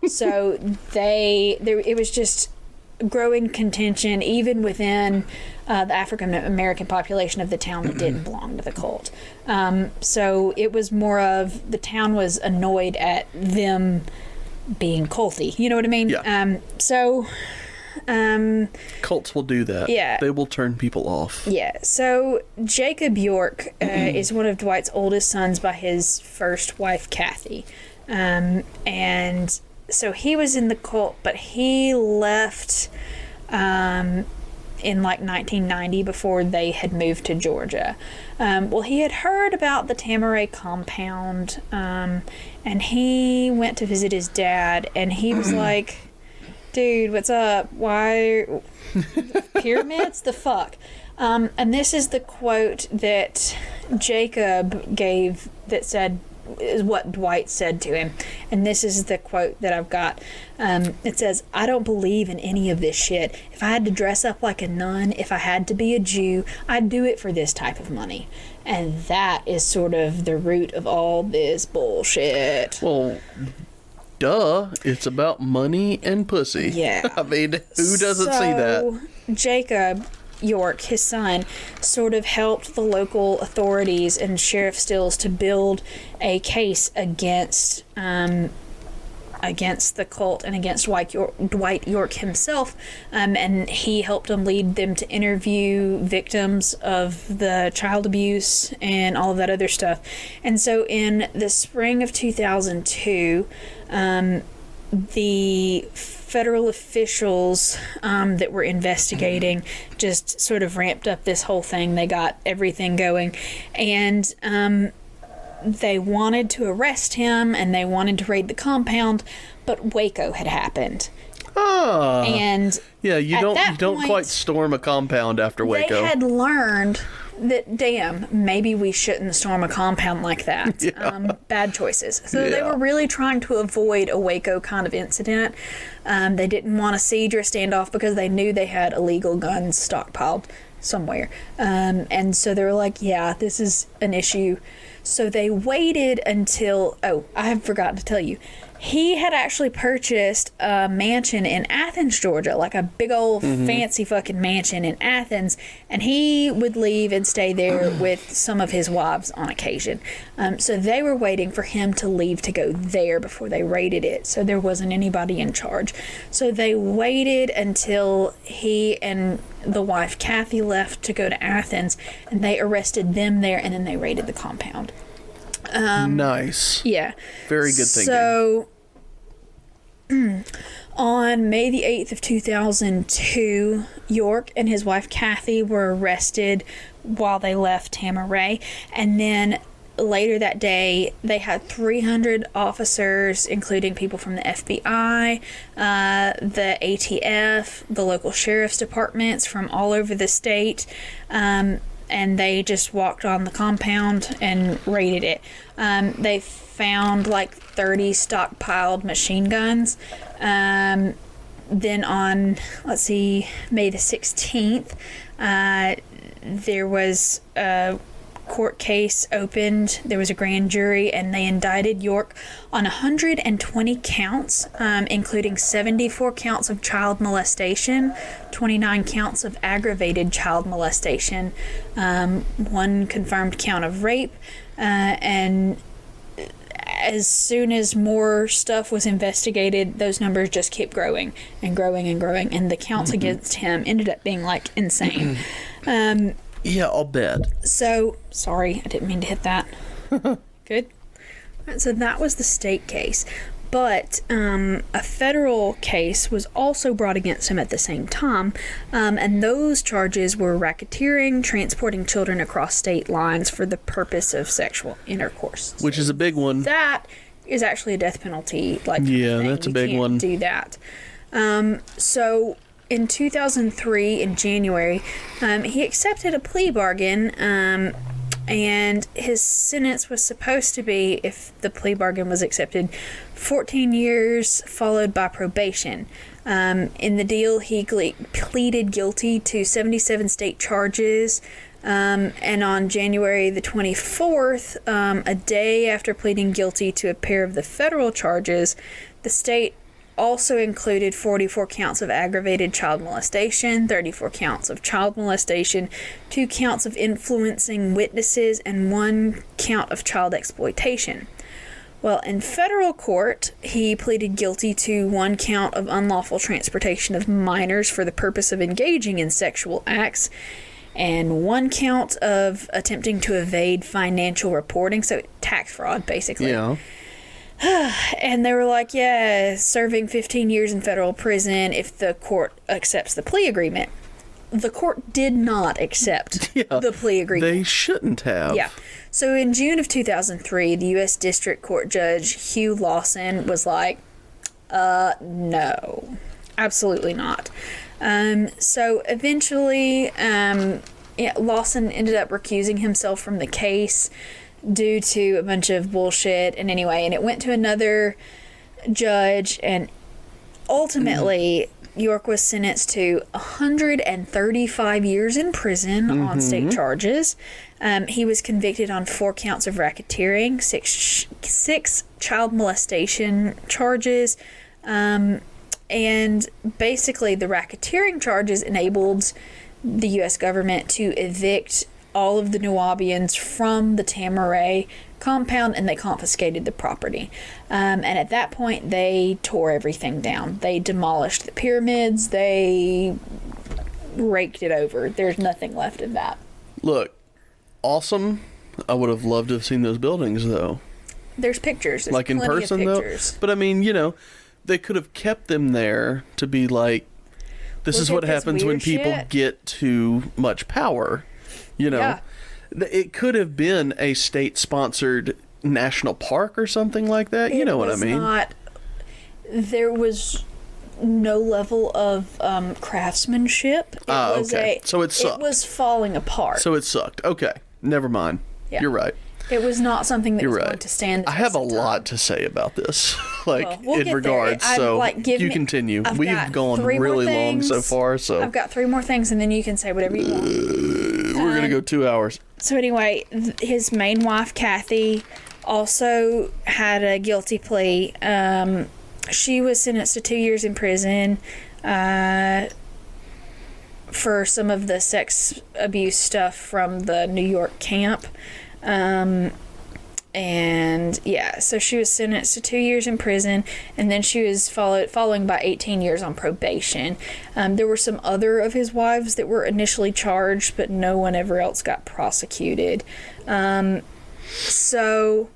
So it was just growing contention even within the African American population of the town that didn't belong to the cult. So it was more of the town was annoyed at them being culty. You know what I mean? Yeah. Cults will do that. Yeah. They will turn people off. Yeah. So Jacob York is one of Dwight's oldest sons by his first wife, Kathy. And so he was in the cult, but he left in like 1990 before they had moved to Georgia. Well, he had heard about the Tamaray compound, and he went to visit his dad, and he was like, dude, what's up? Why? Pyramids? The fuck? And this is the quote that Jacob gave that said, is what Dwight said to him. And this is the quote that I've got. It says, "I don't believe in any of this shit. If I had to dress up like a nun, if I had to be a Jew, I'd do it for this type of money." And that is sort of the root of all this bullshit. Well, duh. It's about money and pussy. Yeah. I mean, who doesn't see that? Jacob York, his son, sort of helped the local authorities and Sheriff Stills to build a case against the cult and against Dwight York himself, and he helped them lead them to interview victims of the child abuse and all of that other stuff. And so in the spring of 2002, the federal officials that were investigating just sort of ramped up this whole thing. They got everything going, and they wanted to arrest him and they wanted to raid the compound, but Waco had happened. And yeah, you don't quite storm a compound after Waco. They had learned that, damn, maybe we shouldn't storm a compound like that. Yeah. Bad choices. So they were really trying to avoid a Waco kind of incident. They didn't want a siege or a standoff because they knew they had illegal guns stockpiled somewhere. And so they were like, yeah, this is an issue. So they waited until, I have forgotten to tell you, he had actually purchased a mansion in Athens, Georgia, like a big old fancy fucking mansion in Athens, and he would leave and stay there with some of his wives on occasion. So they were waiting for him to leave to go there before they raided it, so there wasn't anybody in charge. So they waited until he and the wife Kathy left to go to Athens, and they arrested them there, and then they raided the compound. Nice. Yeah. Very good thinking. So, on May the 8th of 2002, York and his wife Kathy were arrested while they left Tamaray. And then later that day, they had 300 officers, including people from the FBI, the ATF, the local sheriff's departments from all over the state, and they just walked on the compound and raided it. They found like 30 stockpiled machine guns. Then on, May the 16th, there was a court case opened. There was a grand jury, and they indicted York on 120 counts, including 74 counts of child molestation, 29 counts of aggravated child molestation, one confirmed count of rape, and as soon as more stuff was investigated, those numbers just kept growing and growing and growing, and the counts against him ended up being like insane. Yeah, I'll bet. So, sorry, I didn't mean to hit that. Good. Right, so that was the state case. But a federal case was also brought against him at the same time, and those charges were racketeering, transporting children across state lines for the purpose of sexual intercourse. Which is a big one. That is actually a death penalty. Yeah, that's a big one. Do that. So in 2003, in January, he accepted a plea bargain, and his sentence was supposed to be, if the plea bargain was accepted, 14 years followed by probation. In the deal, he pleaded guilty to 77 state charges, and on January the 24th, a day after pleading guilty to a pair of the federal charges, the state also included 44 counts of aggravated child molestation, 34 counts of child molestation, 2 counts of influencing witnesses, and 1 count of child exploitation. Well, in federal court, he pleaded guilty to 1 count of unlawful transportation of minors for the purpose of engaging in sexual acts, and 1 count of attempting to evade financial reporting, so tax fraud, basically. Yeah. And they were like, yeah, serving 15 years in federal prison if the court accepts the plea agreement. The court did not accept the plea agreement. They shouldn't have. Yeah. So in June of 2003, the U.S. District Court Judge Hugh Lawson was like, no, absolutely not. So eventually, Lawson ended up recusing himself from the case due to a bunch of bullshit. And anyway, and it went to another judge, and ultimately York was sentenced to 135 years in prison on state charges. He was convicted on 4 counts of racketeering, 6 child molestation charges, and basically the racketeering charges enabled the U.S. government to evict all of the Nuwaubians from the Tamaray compound, and they confiscated the property. And at that point, they tore everything down. They demolished the pyramids. They raked it over. There's nothing left of that. Look, awesome. I would have loved to have seen those buildings, though. There's pictures. There's like in person, though. But I mean, they could have kept them there to be like, this is what happens when people get too much power. Yeah. It could have been a state-sponsored national park or something like that. You know what I mean? There was no level of craftsmanship. Okay. So it sucked. It was falling apart. So it sucked. Okay. Never mind. Yeah. You're right. It was not something that was going to stand the test I have a of time. lot to say about this, we'll in regards. So you continue. We've gone really long so far. So I've got 3 more things, and then you can say whatever you want. We're going to go 2 hours. So anyway, his main wife, Kathy, also had a guilty plea. She was sentenced to 2 years in prison for some of the sex abuse stuff from the New York camp. And yeah, so she was sentenced to 2 years in prison, and then she was following by 18 years on probation. There were some other of his wives that were initially charged, but no one ever else got prosecuted. So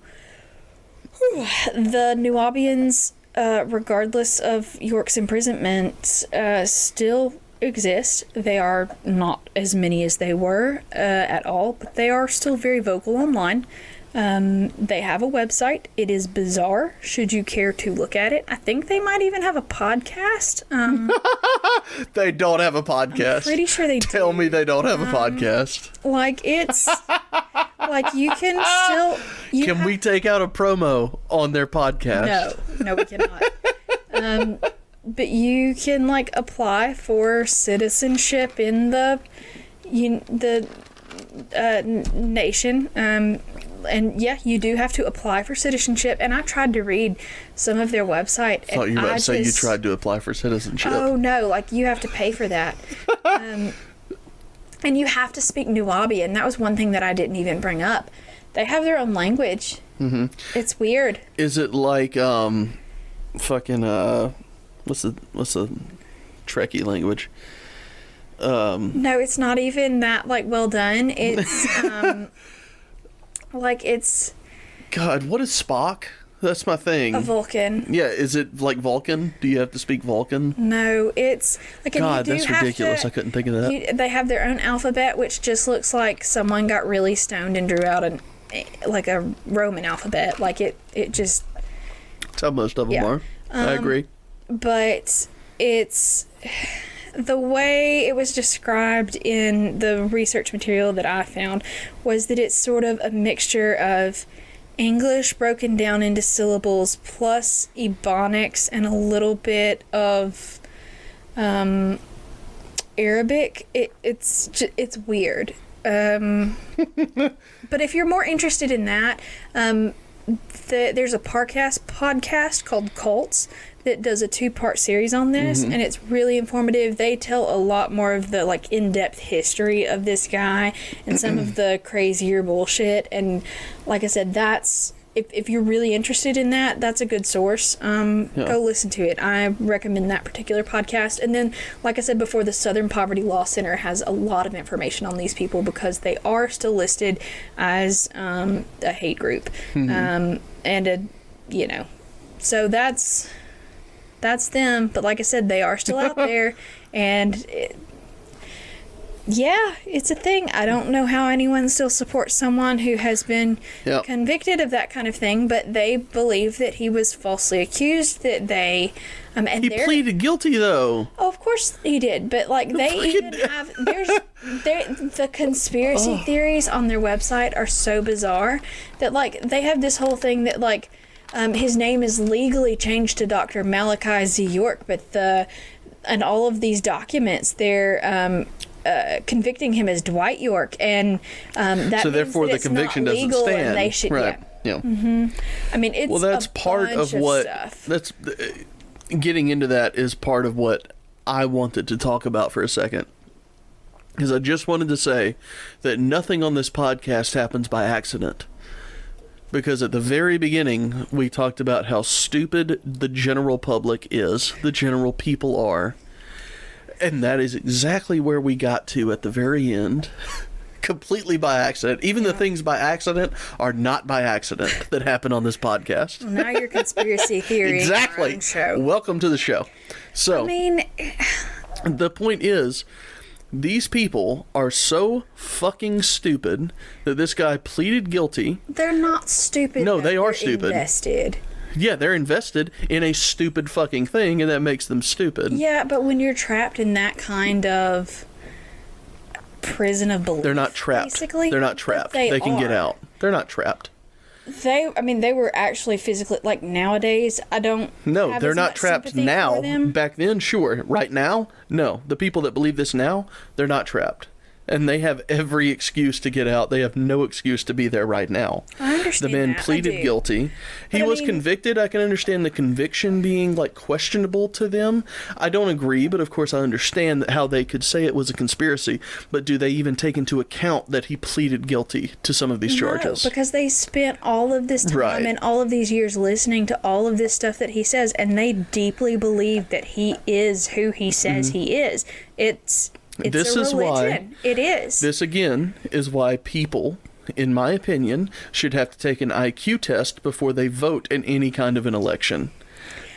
the Nuwaubians, regardless of York's imprisonment, still exist. They are not as many as they were at all, but they are still very vocal online. They have a website. It is bizarre, should you care to look at it. I think they might even have a podcast. They don't have a podcast. I'm pretty sure they Tell me they don't have a podcast. It's like you can still... Can we take out a promo on their podcast? No, we cannot. But you can apply for citizenship in the nation. And yeah, you do have to apply for citizenship. And I tried to read some of their website. I thought you were about to say you tried to apply for citizenship. Oh no, you have to pay for that. And you have to speak Nuwaubian. That was one thing that I didn't even bring up. They have their own language. Mm-hmm. It's weird. Is it like fucking what's the Trekkie language? No, it's not even that well done. It's it's... God, what is Spock? That's my thing. A Vulcan. Yeah, is it like Vulcan? Do you have to speak Vulcan? No, it's like God, that's ridiculous. I couldn't think of that. They have their own alphabet, which just looks like someone got really stoned and drew out a Roman alphabet. Like it just. That's how most of them are. I agree. But it's the way it was described in the research material that I found was that it's sort of a mixture of English broken down into syllables plus Ebonics and a little bit of Arabic. It's weird. But if you're more interested in that, there's a podcast called Cults that does a 2-part series on this, and it's really informative. They tell a lot more of the like in-depth history of this guy and some of the crazier bullshit. And like I said, that's if you're really interested in that, that's a good source. Go listen to it. I recommend that particular podcast. And then, like I said before, the Southern Poverty Law Center has a lot of information on these people because they are still listed as a hate group. So that's them. But like I said, they are still out there, and it's a thing. I don't know how anyone still supports someone who has been convicted of that kind of thing, but they believe that he was falsely accused, that they... he pleaded guilty, though. Oh, of course he did, but like they even have... the conspiracy theories on their website are so bizarre that like they have this whole thing that like his name is legally changed to Dr. Malachi Z. York, but and all of these documents, they're... convicting him as Dwight York, and that so therefore the conviction doesn't stand. They should, right? Yeah. I mean, it's that's part of what stuff. That's getting into. That is part of what I wanted to talk about for a second, because I just wanted to say that nothing on this podcast happens by accident. Because at the very beginning, we talked about how stupid the general public is, the general people are. And that is exactly where we got to at the very end. Completely by accident. Even the things by accident are not by accident that happen on this podcast. Well, now you're conspiracy theory. Exactly. Show. Welcome to the show. So, I mean, the point is, these people are so fucking stupid that this guy pleaded guilty. They're not stupid. No, they are stupid. Invested. Yeah, they're invested in a stupid fucking thing, and that makes them stupid. Yeah, but when you're trapped in that kind of prison of belief... They're not trapped. Basically, they're not trapped. They can get out. They're not trapped. They were actually physically... Like, nowadays, I don't... No, they're not trapped now. Back then, sure. Right now, no. The people that believe this now, they're not trapped. And they have every excuse to get out. They have no excuse to be there right now. I understand. The man pleaded guilty. He was convicted. I can understand the conviction being like questionable to them. I don't agree, but of course I understand how they could say it was a conspiracy. But do they even take into account that he pleaded guilty to some of these charges? No, because they spent all of this time and all of these years listening to all of this stuff that he says, and they deeply believe that he is who he says he is. It's this a is religion. Why it is. This again is why people, in my opinion, should have to take an IQ test before they vote in any kind of an election.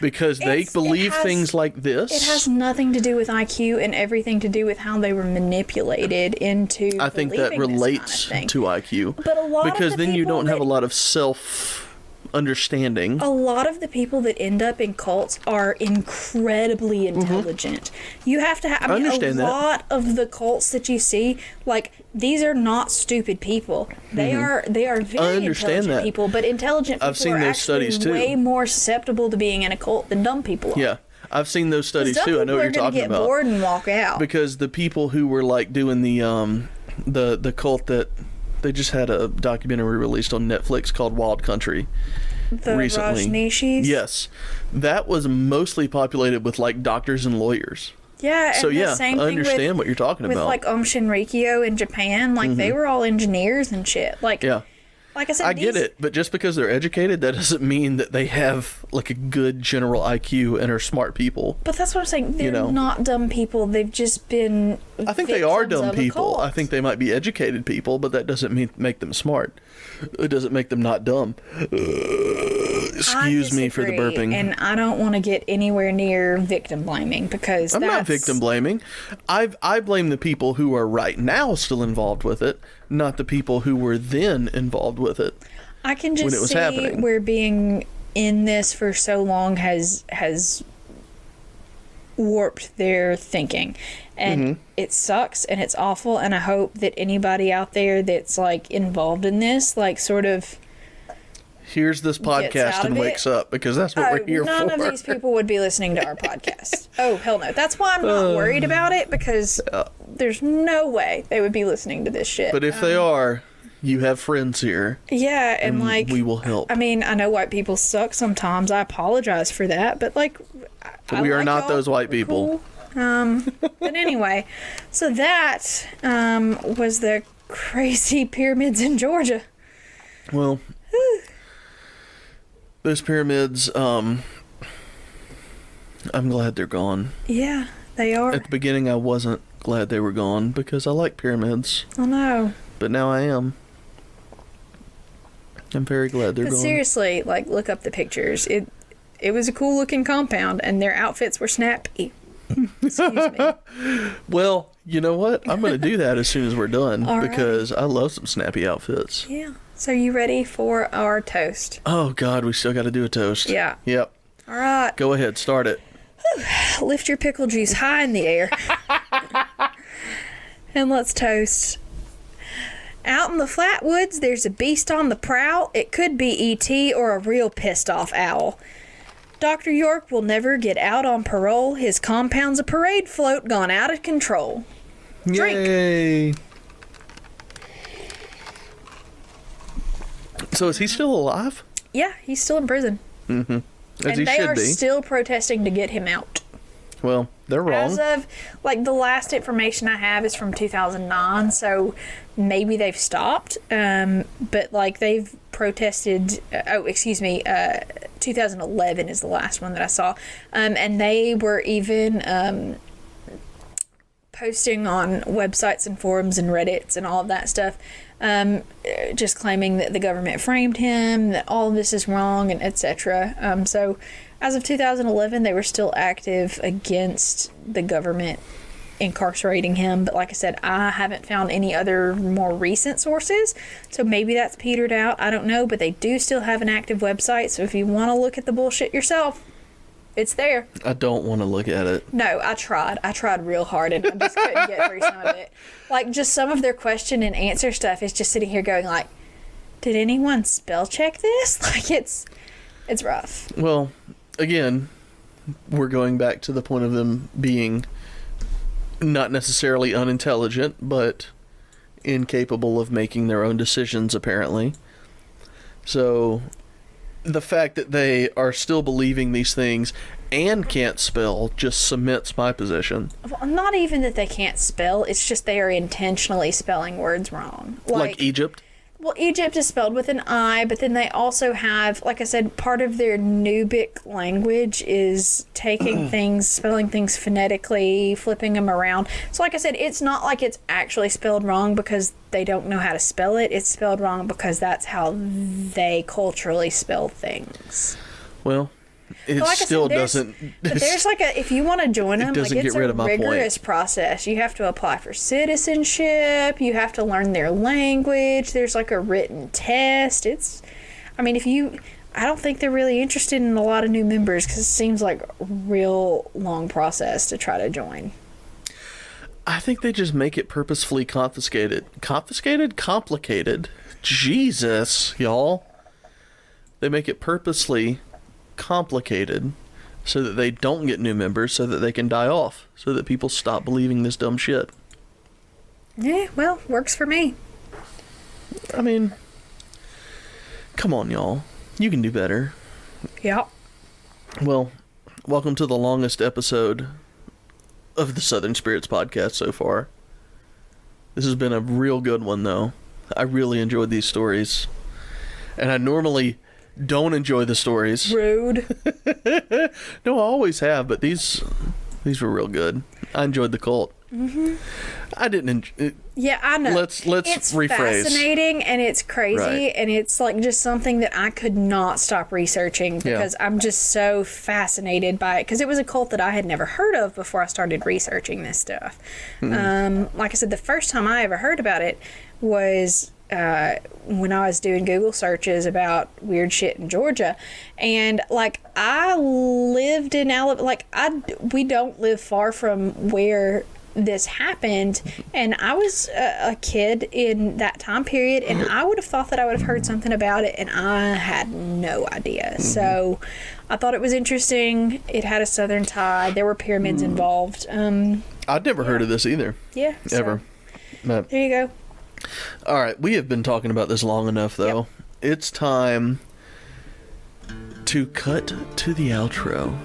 Because they believe things like this. It has nothing to do with IQ and everything to do with how they were manipulated into I think that relates to IQ. But a lot because of the then you don't have a that, lot of self-understanding. A lot of the people that end up in cults are incredibly intelligent. You have to have... I mean, a lot of the cults that you see, like, these are not stupid people. They are very intelligent people, but intelligent people I've seen those studies too. Way more susceptible to being in a cult than dumb people are. Yeah, I've seen those studies too. I know what you're talking about. Get bored and walk out. Because the people who were like doing the cult that they just had a documentary released on Netflix called Wild Country. The recently. Rajneeshis? Yes, that was mostly populated with like doctors and lawyers. Yeah, so and the same I thing understand what you're talking with about. Like Aum Shinrikyo in Japan, like they were all engineers and shit. Like, like I said, I get it, but just because they're educated, that doesn't mean that they have like a good general IQ and are smart people. But that's what I'm saying. They're not dumb people. They've just been. I think they are dumb people. I think they might be educated people, but that doesn't make them smart. It doesn't make them not dumb. Excuse me for the burping. And I don't want to get anywhere near victim blaming because I'm not victim blaming. I blame the people who are right now still involved with it, not the people who were then involved with it. I can just when it was see happening. where being in this for so long has warped their thinking, and it sucks and it's awful, and I hope that anybody out there that's like involved in this like sort of hears this podcast and wakes up, because that's what we're here none for. of these people would be listening to our podcast. Oh hell no, that's why I'm not worried about it, because there's no way they would be listening to this shit. But if they are, you have friends here. Yeah, and like we will help. I mean, I know white people suck sometimes. I apologize for that, but like we are not those white people. Cool. But anyway, so that was the crazy pyramids in Georgia. Well, those pyramids, I'm glad they're gone. Yeah, they are. At the beginning, I wasn't glad they were gone because I like pyramids. I know. But now I am. I'm very glad they're gone. Seriously, like, look up the pictures. It was a cool looking compound, and their outfits were snappy. Excuse me. Well, you know what? I'm going to do that as soon as we're done because I love some snappy outfits. Yeah. So you ready for our toast? Oh, God, we still got to do a toast. Yeah. Yep. All right. Go ahead. Start it. Lift your pickle juice high in the air. And let's toast. Out in the flat woods, there's a beast on the prowl. It could be E.T. or a real pissed off owl. Dr. York will never get out on parole. His compound's a parade float gone out of control. Drink. Yay. So is he still alive? Yeah, he's still in prison. Mm-hmm. As and he they should are be. still protesting to get him out. Well, they're wrong. As of, like, the last information I have is from 2009, so maybe they've stopped. But, like, they've protested, 2011 is the last one that I saw. And they were even posting on websites and forums and Reddits and all of that stuff, just claiming that the government framed him, that all of this is wrong, and etc. So as of 2011, they were still active against the government incarcerating him. But like I said, I haven't found any other more recent sources. So maybe that's petered out. I don't know. But they do still have an active website. So if you want to look at the bullshit yourself, it's there. I don't want to look at it. No, I tried. I tried real hard, and I just couldn't get through some of it. Like, just some of their question and answer stuff is just sitting here going like, did anyone spell check this? Like, it's rough. Well, again, we're going back to the point of them being not necessarily unintelligent, but incapable of making their own decisions, apparently. So the fact that they are still believing these things and can't spell just cements my position. Well, not even that they can't spell, it's just they are intentionally spelling words wrong. Like Egypt? Well, Egypt is spelled with an I, but then they also have, like I said, part of their Nubic language is taking things, spelling things phonetically, flipping them around. So like I said, it's not like it's actually spelled wrong because they don't know how to spell it. It's spelled wrong because that's how they culturally spell things. Well, it still doesn't... But there's like a... If you want to join them, like, it's a rigorous process. You have to apply for citizenship. You have to learn their language. There's like a written test. It's... I mean, if you... I don't think they're really interested in a lot of new members because it seems like a real long process to try to join. I think they just make it purposefully confiscated. Confiscated? Complicated. Jesus, y'all. They make it purposely complicated so that they don't get new members, so that they can die off, so that people stop believing this dumb shit. Yeah, well, works for me. I mean, come on, y'all. You can do better. Yeah. Well, welcome to the longest episode of the Southern Spirits podcast so far. This has been a real good one, though. I really enjoyed these stories. And I normally don't enjoy the stories. Rude. No, I always have, but these were real good. I enjoyed the cult. I didn't. Yeah, I know. Let's it's rephrase. Fascinating and it's crazy, Right. and it's like just something that I could not stop researching because I'm just so fascinated by it, because it was a cult that I had never heard of before I started researching this stuff. Like I said, the first time I ever heard about it was when I was doing Google searches about weird shit in Georgia, and like I lived in Alabama. Like we don't live far from where this happened, and I was a kid in that time period, and I would have thought that I would have heard something about it, and I had no idea. So I thought it was interesting. It had a southern tie. There were pyramids involved. I'd never heard of this either. Yeah, so Ever. But, there you go. all right, we have been talking about this long enough, though. Yep. It's time to cut to the outro.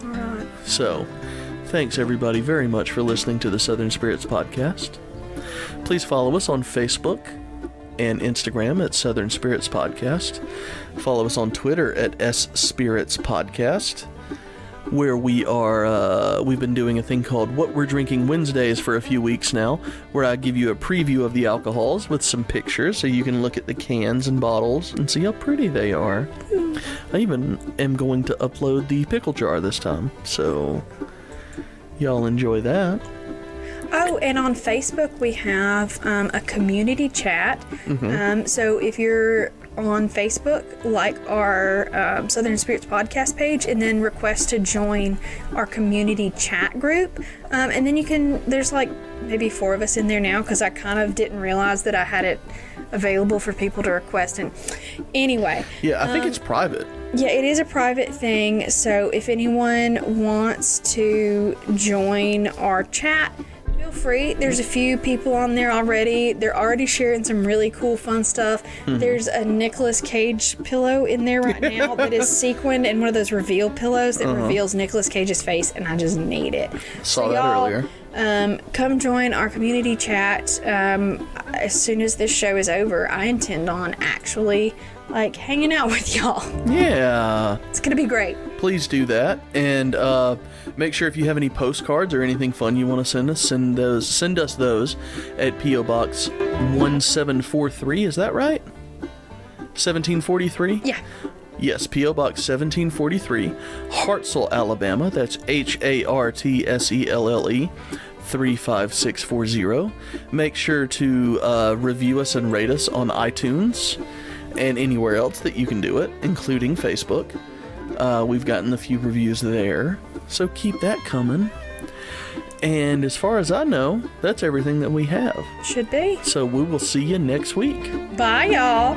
All right. So, thanks everybody very much for listening to the Southern Spirits Podcast. Please follow us on Facebook and Instagram at Southern Spirits Podcast. Follow us on Twitter at S-Spirits Podcast, where we've been doing a thing called What We're Drinking Wednesdays for a few weeks now, where I give you a preview of the alcohols with some pictures so you can look at the cans and bottles and see how pretty they are. I even am going to upload the pickle jar this time, so y'all enjoy that. Oh, and on Facebook we have a community chat. So if you're on Facebook, like our Southern Spirits Podcast page, and then request to join our community chat group. And then you can, there's like maybe 4 of us in there now, because I kind of didn't realize that I had it available for people to request. And anyway. Yeah, I think it's private. Yeah, it is a private thing, so if anyone wants to join our chat, feel free. There's a few people on there already. They're already sharing some really cool, fun stuff. There's a Nicolas Cage pillow in there right now that is sequined, and one of those reveal pillows that reveals Nicolas Cage's face, and I just need it. Saw that earlier. Come join our community chat. As soon as this show is over, I intend on actually like hanging out with y'all. Yeah. It's gonna be great. Please do that, and make sure if you have any postcards or anything fun you want to send us, send us those at P.O. Box 1743. Is that right? 1743? Yeah. Yes, P.O. Box 1743, Hartselle, Alabama. That's Hartselle 35640. Make sure to review us and rate us on iTunes and anywhere else that you can do it, including Facebook. We've gotten a few reviews there, so keep that coming. And as far as I know, that's everything that we have. Should be. So we will see you next week. Bye, y'all.